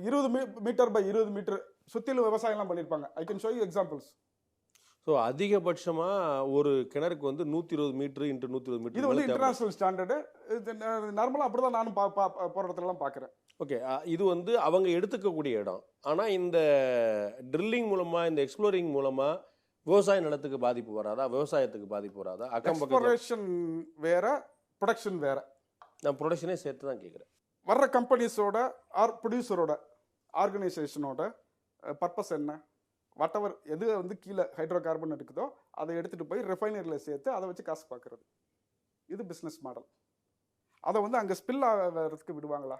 20 மீட்டர் பை 20 மீட்டர் சுற்றிலும் விவசாயம்லாம் பண்ணியிருப்பாங்க. I can show you examples. So அதிகபட்சமாக ஒரு கிணறுக்கு வந்து 120 மீட்டர் இன்ட்டு 120 மீட்டர். இது வந்து இன்டர்நேஷனல் ஸ்டாண்டர்டு. நார்மலாக அப்படி தான் நானும் போகிற இடத்துலலாம் பார்க்குறேன். ஓகே, இது வந்து அவங்க எடுத்துக்கக்கூடிய இடம். ஆனால் இந்த ட்ரில்லிங் மூலமாக, இந்த எக்ஸ்ப்ளோரிங் மூலமாக விவசாய நிலத்துக்கு பாதிப்பு வராதா, விவசாயத்துக்கு பாதிப்பு வராதா? எக்ஸ்ப்ளோரேஷன் வேற, ப்ரொடக்ஷன் வேற. நான் ப்ரொடக்ஷனே சேர்த்து தான் கேட்குறேன். வர்ற கம்பெனிஸோட ஆர் ப்ரொடியூசரோட ஆர்கனைசேஷனோட பர்பஸ் என்ன, வாட் எவர் எது வந்து கீழே ஹைட்ரோ கார்பன் இருக்குதோ அதை எடுத்துகிட்டு போய் ரிஃபைனரியில் சேர்த்து அதை வச்சு காசு பார்க்குறது. இது பிஸ்னஸ் மாடல். அதை வந்து அங்கே ஸ்பில் ஆகிறதுக்கு விடுவாங்களா?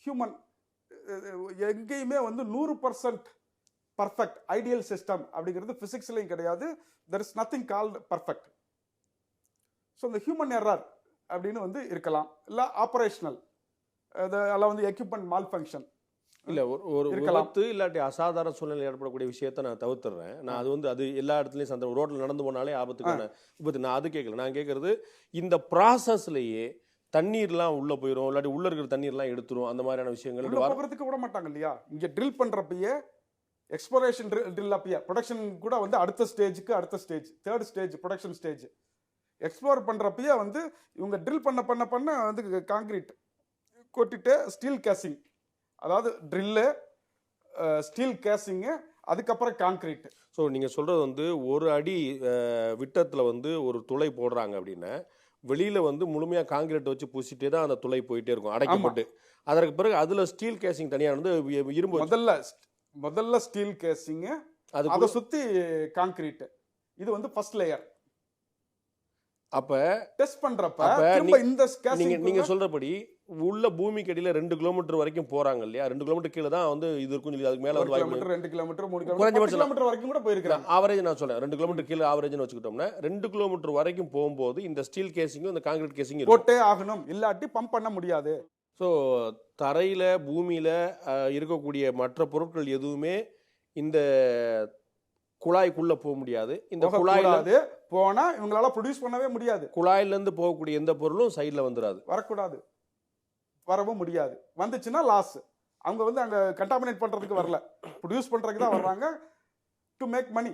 ஹியூமன் எங்கேயுமே வந்து 100% பர்ஃபெக்ட் ஐடியல் சிஸ்டம் அப்படிங்கிறது ஃபிசிக்ஸ்லையும் கிடையாது. There is nothing called perfect. So இந்த ஹியூமன் எரர் அப்படின்னு வந்து இருக்கலாம், இல்லை ஆப்ரேஷனல் அதில் வந்து எக்யூப்மெண்ட் மால் ஃபங்க்ஷன் இல்லை, ஒரு விபத்து இல்லாட்டி அசாதாரண சூழ்நிலை ஏற்படக்கூடிய விஷயத்த நான் தவிர்த்துறேன். நான் அது வந்து அது எல்லா இடத்துலையும் சந்தர்ப்பம், ரோட்டில் நடந்து போனாலே ஆபத்துக்கான விபத்து. நான் அது கேட்கல, நான் கேட்கறது இந்த ப்ராசஸ்லேயே தண்ணீர்லாம் உள்ளே போயிடும், இல்லாட்டி உள்ளே இருக்கிற தண்ணீர்லாம் எடுத்துரும், அந்த மாதிரியான விஷயங்கள் போகிறதுக்கு விட மாட்டாங்க இல்லையா? இங்கே ட்ரில் பண்ணுறப்பயே எக்ஸ்ப்ளோரேஷன் ட்ரில் அப்பயே ப்ரொடக்ஷன் கூட வந்து அடுத்த ஸ்டேஜுக்கு அடுத்த stage, third stage production stage. Explore பண்ணுறப்பயே வந்து இவங்க ட்ரில் பண்ண வந்து காங்கிரீட் கொட்டிட்டு ஸ்டீல் கேசிங், அதாவது ட்ரில்லு, ஸ்டீல் கேசிங்கு, அதுக்கப்புறம் கான்கிரீட். ஸோ நீங்கள் சொல்கிறது வந்து ஒரு அடி விட்டத்தில் வந்து ஒரு துளை போடுறாங்க அப்படின்னா வெளியில் வந்து முழுமையாக காங்கிரீட் வச்சு பூசிட்டே தான் அந்த துளை போயிட்டே இருக்கும் அடைக்கப்பட்டு. அதற்கு பிறகு அதில் ஸ்டீல் கேசிங் தனியாக வந்து இரும்பு, முதல்ல ஸ்டீல் கேசிங்கு, அதை சுற்றி கான்கிரீட். இது வந்து ஃபர்ஸ்ட் லேயர். அப்போ டெஸ்ட் பண்ணுறப்ப நீங்க சொல்றபடி உள்ள பூமிக்கு அடியில 2 கிலோமீட்டர் வரைக்கும் போறாங்க இல்லையா? 2 கிலோமீட்டர் கீழே தான் வந்து இது இருக்கும். அதுக்கு மேல வந்து 2 கிலோமீட்டர் 3 கிலோமீட்டர் வரைக்கும் கூட போயிருக்காங்க. ஆவரேஜ் நான் சொல்றேன், 2 கிலோமீட்டர் கீழே ஆவரேஜ்னு வச்சுக்கிட்டோம்னா 2 கிலோமீட்டர் வரைக்கும் போகும்போது இந்த ஸ்டீல் கேசிங்கும் இந்த கான்கிரீட் கேசிங் போட்டே ஆகணும், இல்லாட்டி பம்ப் பண்ண முடியாது. ஸோ தரையில பூமியில இருக்கக்கூடிய மற்ற பொருட்கள் எதுவுமே இந்த குழாய்க்குள்ள போக முடியாது. இந்த குழாயில போனா இவங்களால ப்ரொடியூஸ் பண்ணவே முடியாது. குழாயில இருந்து போகக்கூடிய எந்த பொருளும் சைட்ல வந்துடாது, வரக்கூடாது, வரவும் முடியாது. வந்துச்சுன்னா லாஸ். அவங்க வந்து அங்க கண்டாமினேட் பண்றதுக்கு வரல, ப்ரொடியூஸ் பண்றதுக்கு தான் வர்றாங்க, டு மேக் மணி.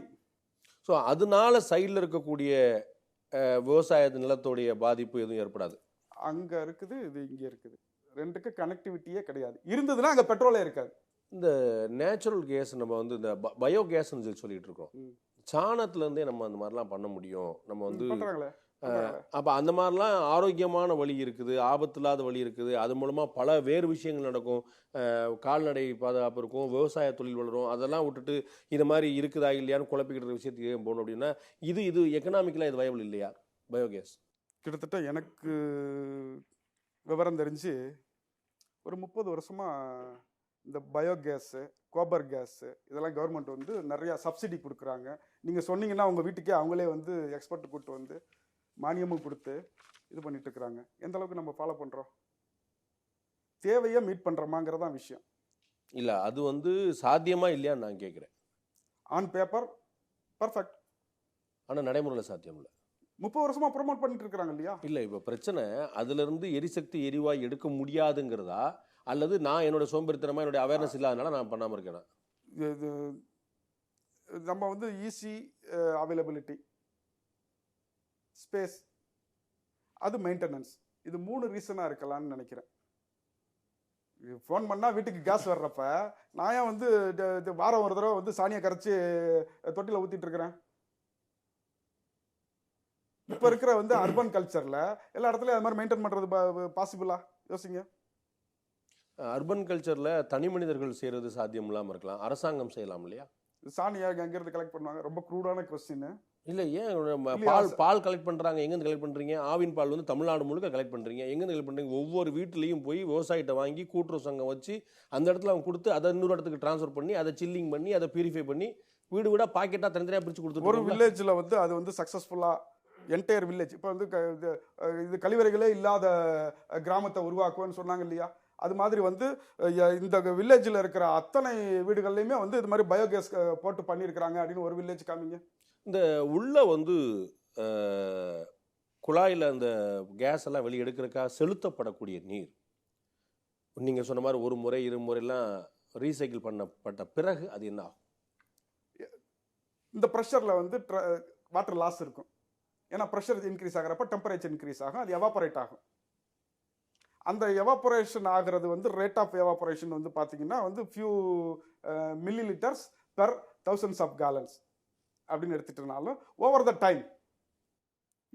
ஸோ அதனால சைடில் இருக்கக்கூடிய விவசாய நிலத்தோடைய பாதிப்பு எதுவும் ஏற்படாது. அங்கே இருக்குது, இது இங்கே இருக்குது. ரெண்டுக்கு கனெக்டிவிட்டியே கிடையாது. இருந்ததுன்னா அங்கே பெட்ரோலே இருக்காது. இந்த நேச்சுரல் கேஸ் நம்ம வந்து இந்த பயோ கேஸ்ன்னு சொல்லிட்டு இருக்கோம். சாணத்துலேருந்தே நம்ம அந்த மாதிரிலாம் பண்ண முடியும். நம்ம வந்து பண்ணுறாங்களே. அப்போ அந்த மாதிரிலாம் ஆரோக்கியமான வழி இருக்குது, ஆபத்து இல்லாத வழி இருக்குது. அது மூலமாக பல வேறு விஷயங்கள் நடக்கும். கால்நடை பாதுகாப்பு இருக்கும், விவசாய தொழில் வளரும். அதெல்லாம் விட்டுட்டு இது மாதிரி இருக்குதா இல்லையான்னு குழப்பிக்கிற விஷயத்துக்கு ஏன் போகணும் அப்படின்னா, இது எக்கனாமிக்கலாக இது வயபிள் இல்லையா பயோகேஸ்? கிட்டத்தட்ட எனக்கு விவரம் தெரிஞ்சு ஒரு 30 வருஷமாக இந்த பயோகேஸு, கோபர் கேஸு இதெல்லாம் கவர்மெண்ட் வந்து நிறையா சப்சிடி கொடுக்குறாங்க. நீங்கள் சொன்னீங்கன்னா உங்கள் வீட்டுக்கே அவங்களே வந்து எக்ஸ்பர்ட் கூப்பிட்டு வந்து மானியமும் கொடுத்து இது பண்ணிட்டு இருக்கிறாங்க. எந்த அளவுக்கு நம்ம ஃபாலோ பண்ணுறோம், தேவையை மீட் பண்ணுறோமாங்கிறதான் விஷயம். இல்லை, அது வந்து சாத்தியமா இல்லையான்னு நான் கேட்குறேன். ஆன் பேப்பர் பர்ஃபெக்ட், ஆனால் நடைமுறையில் சாத்தியம் இல்லை. 30 வருஷமா ப்ரொமோட் பண்ணிட்டு இருக்கிறாங்க இல்லையா? இல்லை, இப்போ பிரச்சனை அதிலிருந்து எரிசக்தி எரிவாயு எடுக்க முடியாதுங்கிறதா, அல்லது நான் என்னோட சோம்பேறித்தனமா என்னுடைய அவேர்னஸ் இல்லாதனால நான் பண்ணாமல் இருக்கேன்? இது நம்ம வந்து ஈஸி அவைலபிலிட்டி, ஸ்பேஸ், அது மெயின்டெனன்ஸ், இது 3 ரீசனாக இருக்கலாம்னு நினைக்கிறேன். ஃபோன் பண்ணால் வீட்டுக்கு கேஸ் வர்றப்ப நான் ஏன் வந்து வாரம் ஒரு தடவை வந்து சாணியை கரைச்சி தொட்டியில் ஊற்றிட்டு இருக்கிறேன்? இப்போ இருக்கிற வந்து அர்பன் கல்ச்சரில் எல்லா இடத்துலையும் அது மாதிரி மெயின்டைன் பண்ணுறது பாசிபிளா? யோசிங்க. அர்பன் கல்ச்சரில் தனி மனிதர்கள் செய்கிறது சாத்தியம் இல்லாமல் இருக்கலாம், அரசாங்கம் செய்யலாம் இல்லையா? சாணியை எங்கேருந்து கலெக்ட் பண்ணுவாங்க? ரொம்ப க்ரூடான கொஸ்டின். இல்லை, ஏன் பால் கலெக்ட் பண்ணுறாங்க? எங்கேருந்து கலெக்ட் பண்ணுறீங்க? ஆவின் பால் வந்து தமிழ்நாடு முழுக்க கலெக்ட் பண்ணுறீங்க. எங்கேருந்து கலெக்ட் பண்ணுறீங்க? ஒவ்வொரு வீட்லேயும் போய் விவசாயிட்ட வாங்கி கூட்டுறவு சங்கம் வச்சு அந்த இடத்துல அவங்க கொடுத்து அதை இன்னொரு இடத்துக்கு ட்ரான்ஸ்ஃபர் பண்ணி அதை சில்லிங் பண்ணி அதை பியூரிஃபை பண்ணி வீடு வீடாக பாக்கெட்டாக தனித்தனியாக பிரித்து கொடுத்து ஒரு வில்லேஜில் வந்து அது வந்து சக்ஸஸ்ஃபுல்லாக என்டையர் வில்லேஜ் இப்போ வந்து இது கழிவறைகளே இல்லாத கிராமத்தை உருவாக்குவேன்னு சொன்னாங்க இல்லையா? அது மாதிரி வந்து இந்த வில்லேஜில் இருக்கிற அத்தனை வீடுகள்லையுமே வந்து இது மாதிரி பயோகேஸ் போட்டு பண்ணியிருக்கிறாங்க அப்படின்னு ஒரு வில்லேஜ் காமிங்க. இந்த உள்ள வந்து குழாயில் அந்த கேஸ் எல்லாம் வெளியே எடுக்கிறதுக்காக செலுத்தப்படக்கூடிய நீர் நீங்கள் சொன்ன மாதிரி ஒரு முறை 2 முறையெல்லாம் ரீசைக்கிள் பண்ணப்பட்ட பிறகு அது என்ன ஆகும்? இந்த ப்ரெஷரில் வந்து வாட்டர் லாஸ் இருக்கும். ஏன்னா ப்ரெஷர் இன்க்ரீஸ் ஆகிறப்ப டெம்பரேச்சர் இன்க்ரீஸ் ஆகும், அது எவாபரேட் ஆகும். அந்த எவாபரேஷன் ஆகிறது வந்து ரேட் ஆஃப் எவாபரேஷன் வந்து பார்த்தீங்கன்னா வந்து few millilitres per thousands of gallons அப்படின்னு எடுத்துட்டனாலும் ஓவர் த டைம்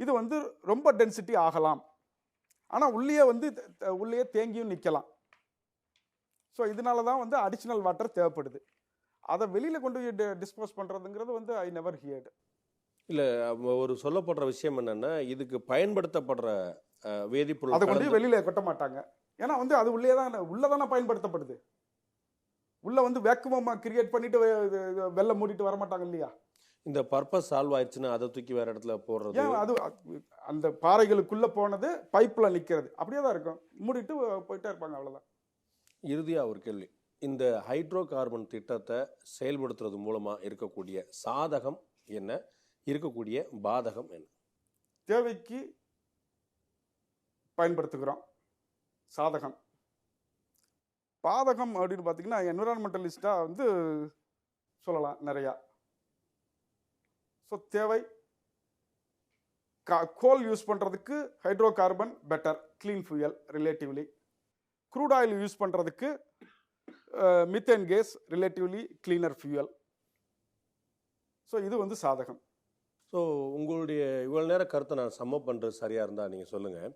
இது வந்து ரொம்ப டென்சிட்டி ஆகலாம். ஆனால் உள்ளே தேங்கியும் நிற்கலாம். ஸோ இதனால தான் வந்து அடிஷ்னல் வாட்டர் தேவைப்படுது. அதை வெளியில் கொண்டு போய் டிஸ்போஸ் பண்ணுறதுங்கிறது வந்து ஐ நெவர் ஹியர்டு. இல்லை, ஒரு சொல்லப்படுற விஷயம் என்னென்னா இதுக்கு பயன்படுத்தப்படுற வேதிப்பொருள் அதை கொண்டு வெளியில் கொட்ட மாட்டாங்க. ஏன்னா வந்து அது உள்ளதானே பயன்படுத்தப்படுது. உள்ள வந்து வேக்குவமாக கிரியேட் பண்ணிட்டு வெள்ளை மூடிட்டு வர மாட்டாங்க இல்லையா? இந்த பர்பஸ் சால்வ் ஆயிடுச்சுன்னா அதை தூக்கி வேற இடத்துல போடுறது. ஏன் அது அந்த பாறைகளுக்குள்ள போனது பைப்பில் நிற்கிறது அப்படியே தான் இருக்கும், மூடிட்டு போயிட்டே இருப்பாங்க, அவ்வளோதான். இறுதியாக ஒரு கேள்வி, இந்த ஹைட்ரோ கார்பன் திட்டத்தை செயல்படுத்துறது மூலமாக இருக்கக்கூடிய சாதகம் என்ன, இருக்கக்கூடிய பாதகம் என்ன? தேவைக்கு பயன்படுத்துகிறோம், சாதகம். பாதகம் அப்படின்னு பார்த்தீங்கன்னா என்விரான்மெண்டலிஸ்டாக வந்து சொல்லலாம் நிறையா. ஸோ தேவை கோல் யூஸ் பண்ணுறதுக்கு hydrocarbon better, clean fuel relatively. Crude oil use பண்ணுறதுக்கு methane gas relatively cleaner fuel. So இது வந்து சாதகம். ஸோ உங்களுடைய இவ்வளோ நேரம் கருத்தை நான் சம்மப் பண்ணுறது சரியாக இருந்தால் நீங்கள் சொல்லுங்கள்.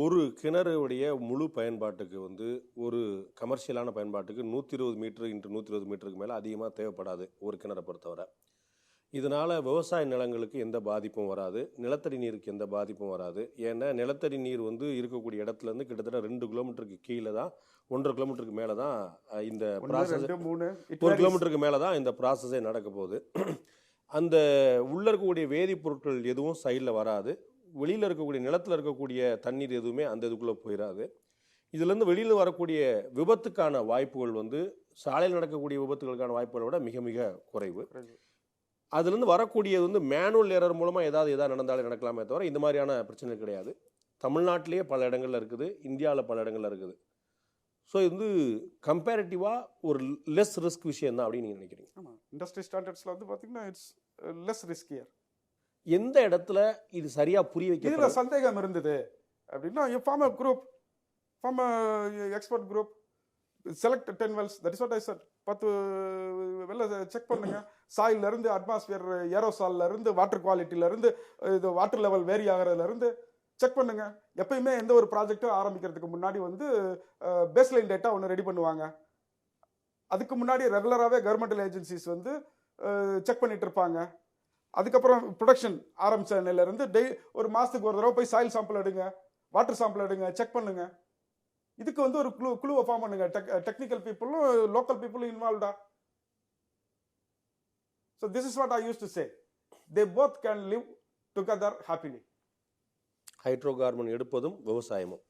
ஒரு கிணறுடைய முழு பயன்பாட்டுக்கு வந்து ஒரு கமர்ஷியலான பயன்பாட்டுக்கு 120 மீட்டர் இன்ட்டு 120 மீட்டருக்கு மேலே அதிகமாக தேவைப்படாது ஒரு கிணறை பொறுத்தவரை. இதனால் விவசாய நிலங்களுக்கு எந்த பாதிப்பும் வராது, நிலத்தடி நீருக்கு எந்த பாதிப்பும் வராது. ஏன்னா நிலத்தடி நீர் வந்து இருக்கக்கூடிய இடத்துலேருந்து கிட்டத்தட்ட 2 கிலோமீட்டருக்கு கீழே தான், 1.5 கிலோமீட்டருக்கு மேலே தான் இந்த ப்ராசஸ், 1 கிலோமீட்டருக்கு மேலே தான் இந்த ப்ராசஸே நடக்க போகுது. அந்த உள்ளே இருக்கக்கூடிய வேதிப்பொருட்கள் எதுவும் சைடில் வராது. வெளியில் இருக்கக்கூடிய நிலத்தில் இருக்கக்கூடிய தண்ணீர் எதுவுமே அந்த இதுக்குள்ளே போயிடாது. இதுலேருந்து வெளியில் வரக்கூடிய விபத்துக்கான வாய்ப்புகள் வந்து சாலையில் நடக்கக்கூடிய விபத்துகளுக்கான வாய்ப்புகளை விட மிக மிக குறைவு. அதுலேருந்து வரக்கூடியது வந்து மேனுவல் எரர் மூலமாக எதாவது நடந்தாலே நடக்கலாமே தவிர இந்த மாதிரியான பிரச்சனை கிடையாது. தமிழ்நாட்டிலேயே பல இடங்கள்ல இருக்குது, இந்தியாவில் பல இடங்கள்ல இருக்குது. ஸோ இது வந்து கம்பேரிட்டிவாக ஒரு லெஸ் ரிஸ்க் விஷயம் தான் அப்படின்னு நீங்கள் நினைக்கிறீங்க? ஆமாம், இண்டஸ்ட்ரி ஸ்டாண்டர்ட்ஸில் வந்து பார்த்தீங்கன்னா இட்ஸ் லெஸ் ரிஸ்கியர். எந்த இடத்துல இது சரியாக புரிய வைக்க இதில் சந்தேகம் இருந்தது, அப்படின்னா you form a group, form a expert group, select 10 wells. That is what I said. 10 வெல்ல செக் பண்ணுங்க. சாயில்ல இருந்து, அட்மாஸ்பியர் ஏரோசால்ல இருந்து, வாட்டர் குவாலிட்டில இருந்து, இது வாட்டர் லெவல் வேரி ஆகிறதுல இருந்து செக் பண்ணுங்க. எப்பயுமே எந்த ஒரு ப்ராஜெக்ட்டும் ஆரம்பிக்கிறதுக்கு முன்னாடி வந்து பேஸ்லைன் டேட்டா ஒன்று ரெடி பண்ணுவாங்க. அதுக்கு முன்னாடி ரெகுலராகவே கவர்மெண்டல் ஏஜென்சிஸ் வந்து செக் பண்ணிட்டு இருப்பாங்க. அதுக்கப்புறம் ப்ரொடக்ஷன் ஆரம்பிச்ச நிலையிலேருந்து ஒரு மாதத்துக்கு ஒரு தடவை போய் சாயில் சாம்பிள் எடுங்க, வாட்டர் சாம்பிள் எடுங்க, செக் பண்ணுங்க. இதுக்கு வந்து ஒரு குழுவை ஃபார்ம் பண்ணுங்க. டெக்னிக்கல் பீப்புளும் லோக்கல் பீப்புளும் இன்வால்வ்டா. So this is what I use to say, they both can live together happily. Hydrocarbon எடுப்பதும் விவசாயமும்,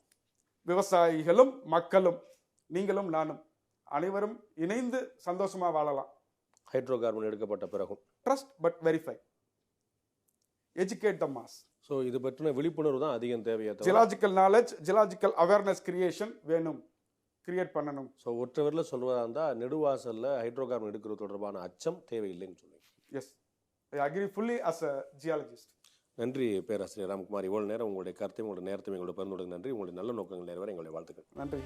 விவசாயிகளும் மக்களும், நீங்களும் நானும் அனைவரும் இணைந்து சந்தோஷமா வாழலாம். ஹைட்ரோ கார்பன் எடுக்கப்பட்ட பிறகும் trust but verify, educate the mass. So இது பற்றின விழிப்புணர்வு தான் அதிகம் தேவையா? Geological knowledge, geological awareness creation வேணும், கிரியேட் பண்ணணும். ஸோ ஒற்றவரில் சொல்வதா இருந்தால் நெடுவாசலில் ஹைட்ரோ கார்பன் எடுக்கிறது தொடர்பான அச்சம் தேவையில்லைன்னு சொல்லுங்க. Yes, I agree fully as a geologist. நன்றி பேராசிரியர் ராம்குமார். இவ்வளவு நேரம் உங்களுடைய கருத்தையும் உங்களுடைய நேரத்தையும் எங்களோட பகிர்ந்து நன்றி. உங்களுடைய நல்ல நோக்கங்கள் நிறைவேற எங்களுடைய வாழ்த்துக்கள். நன்றி.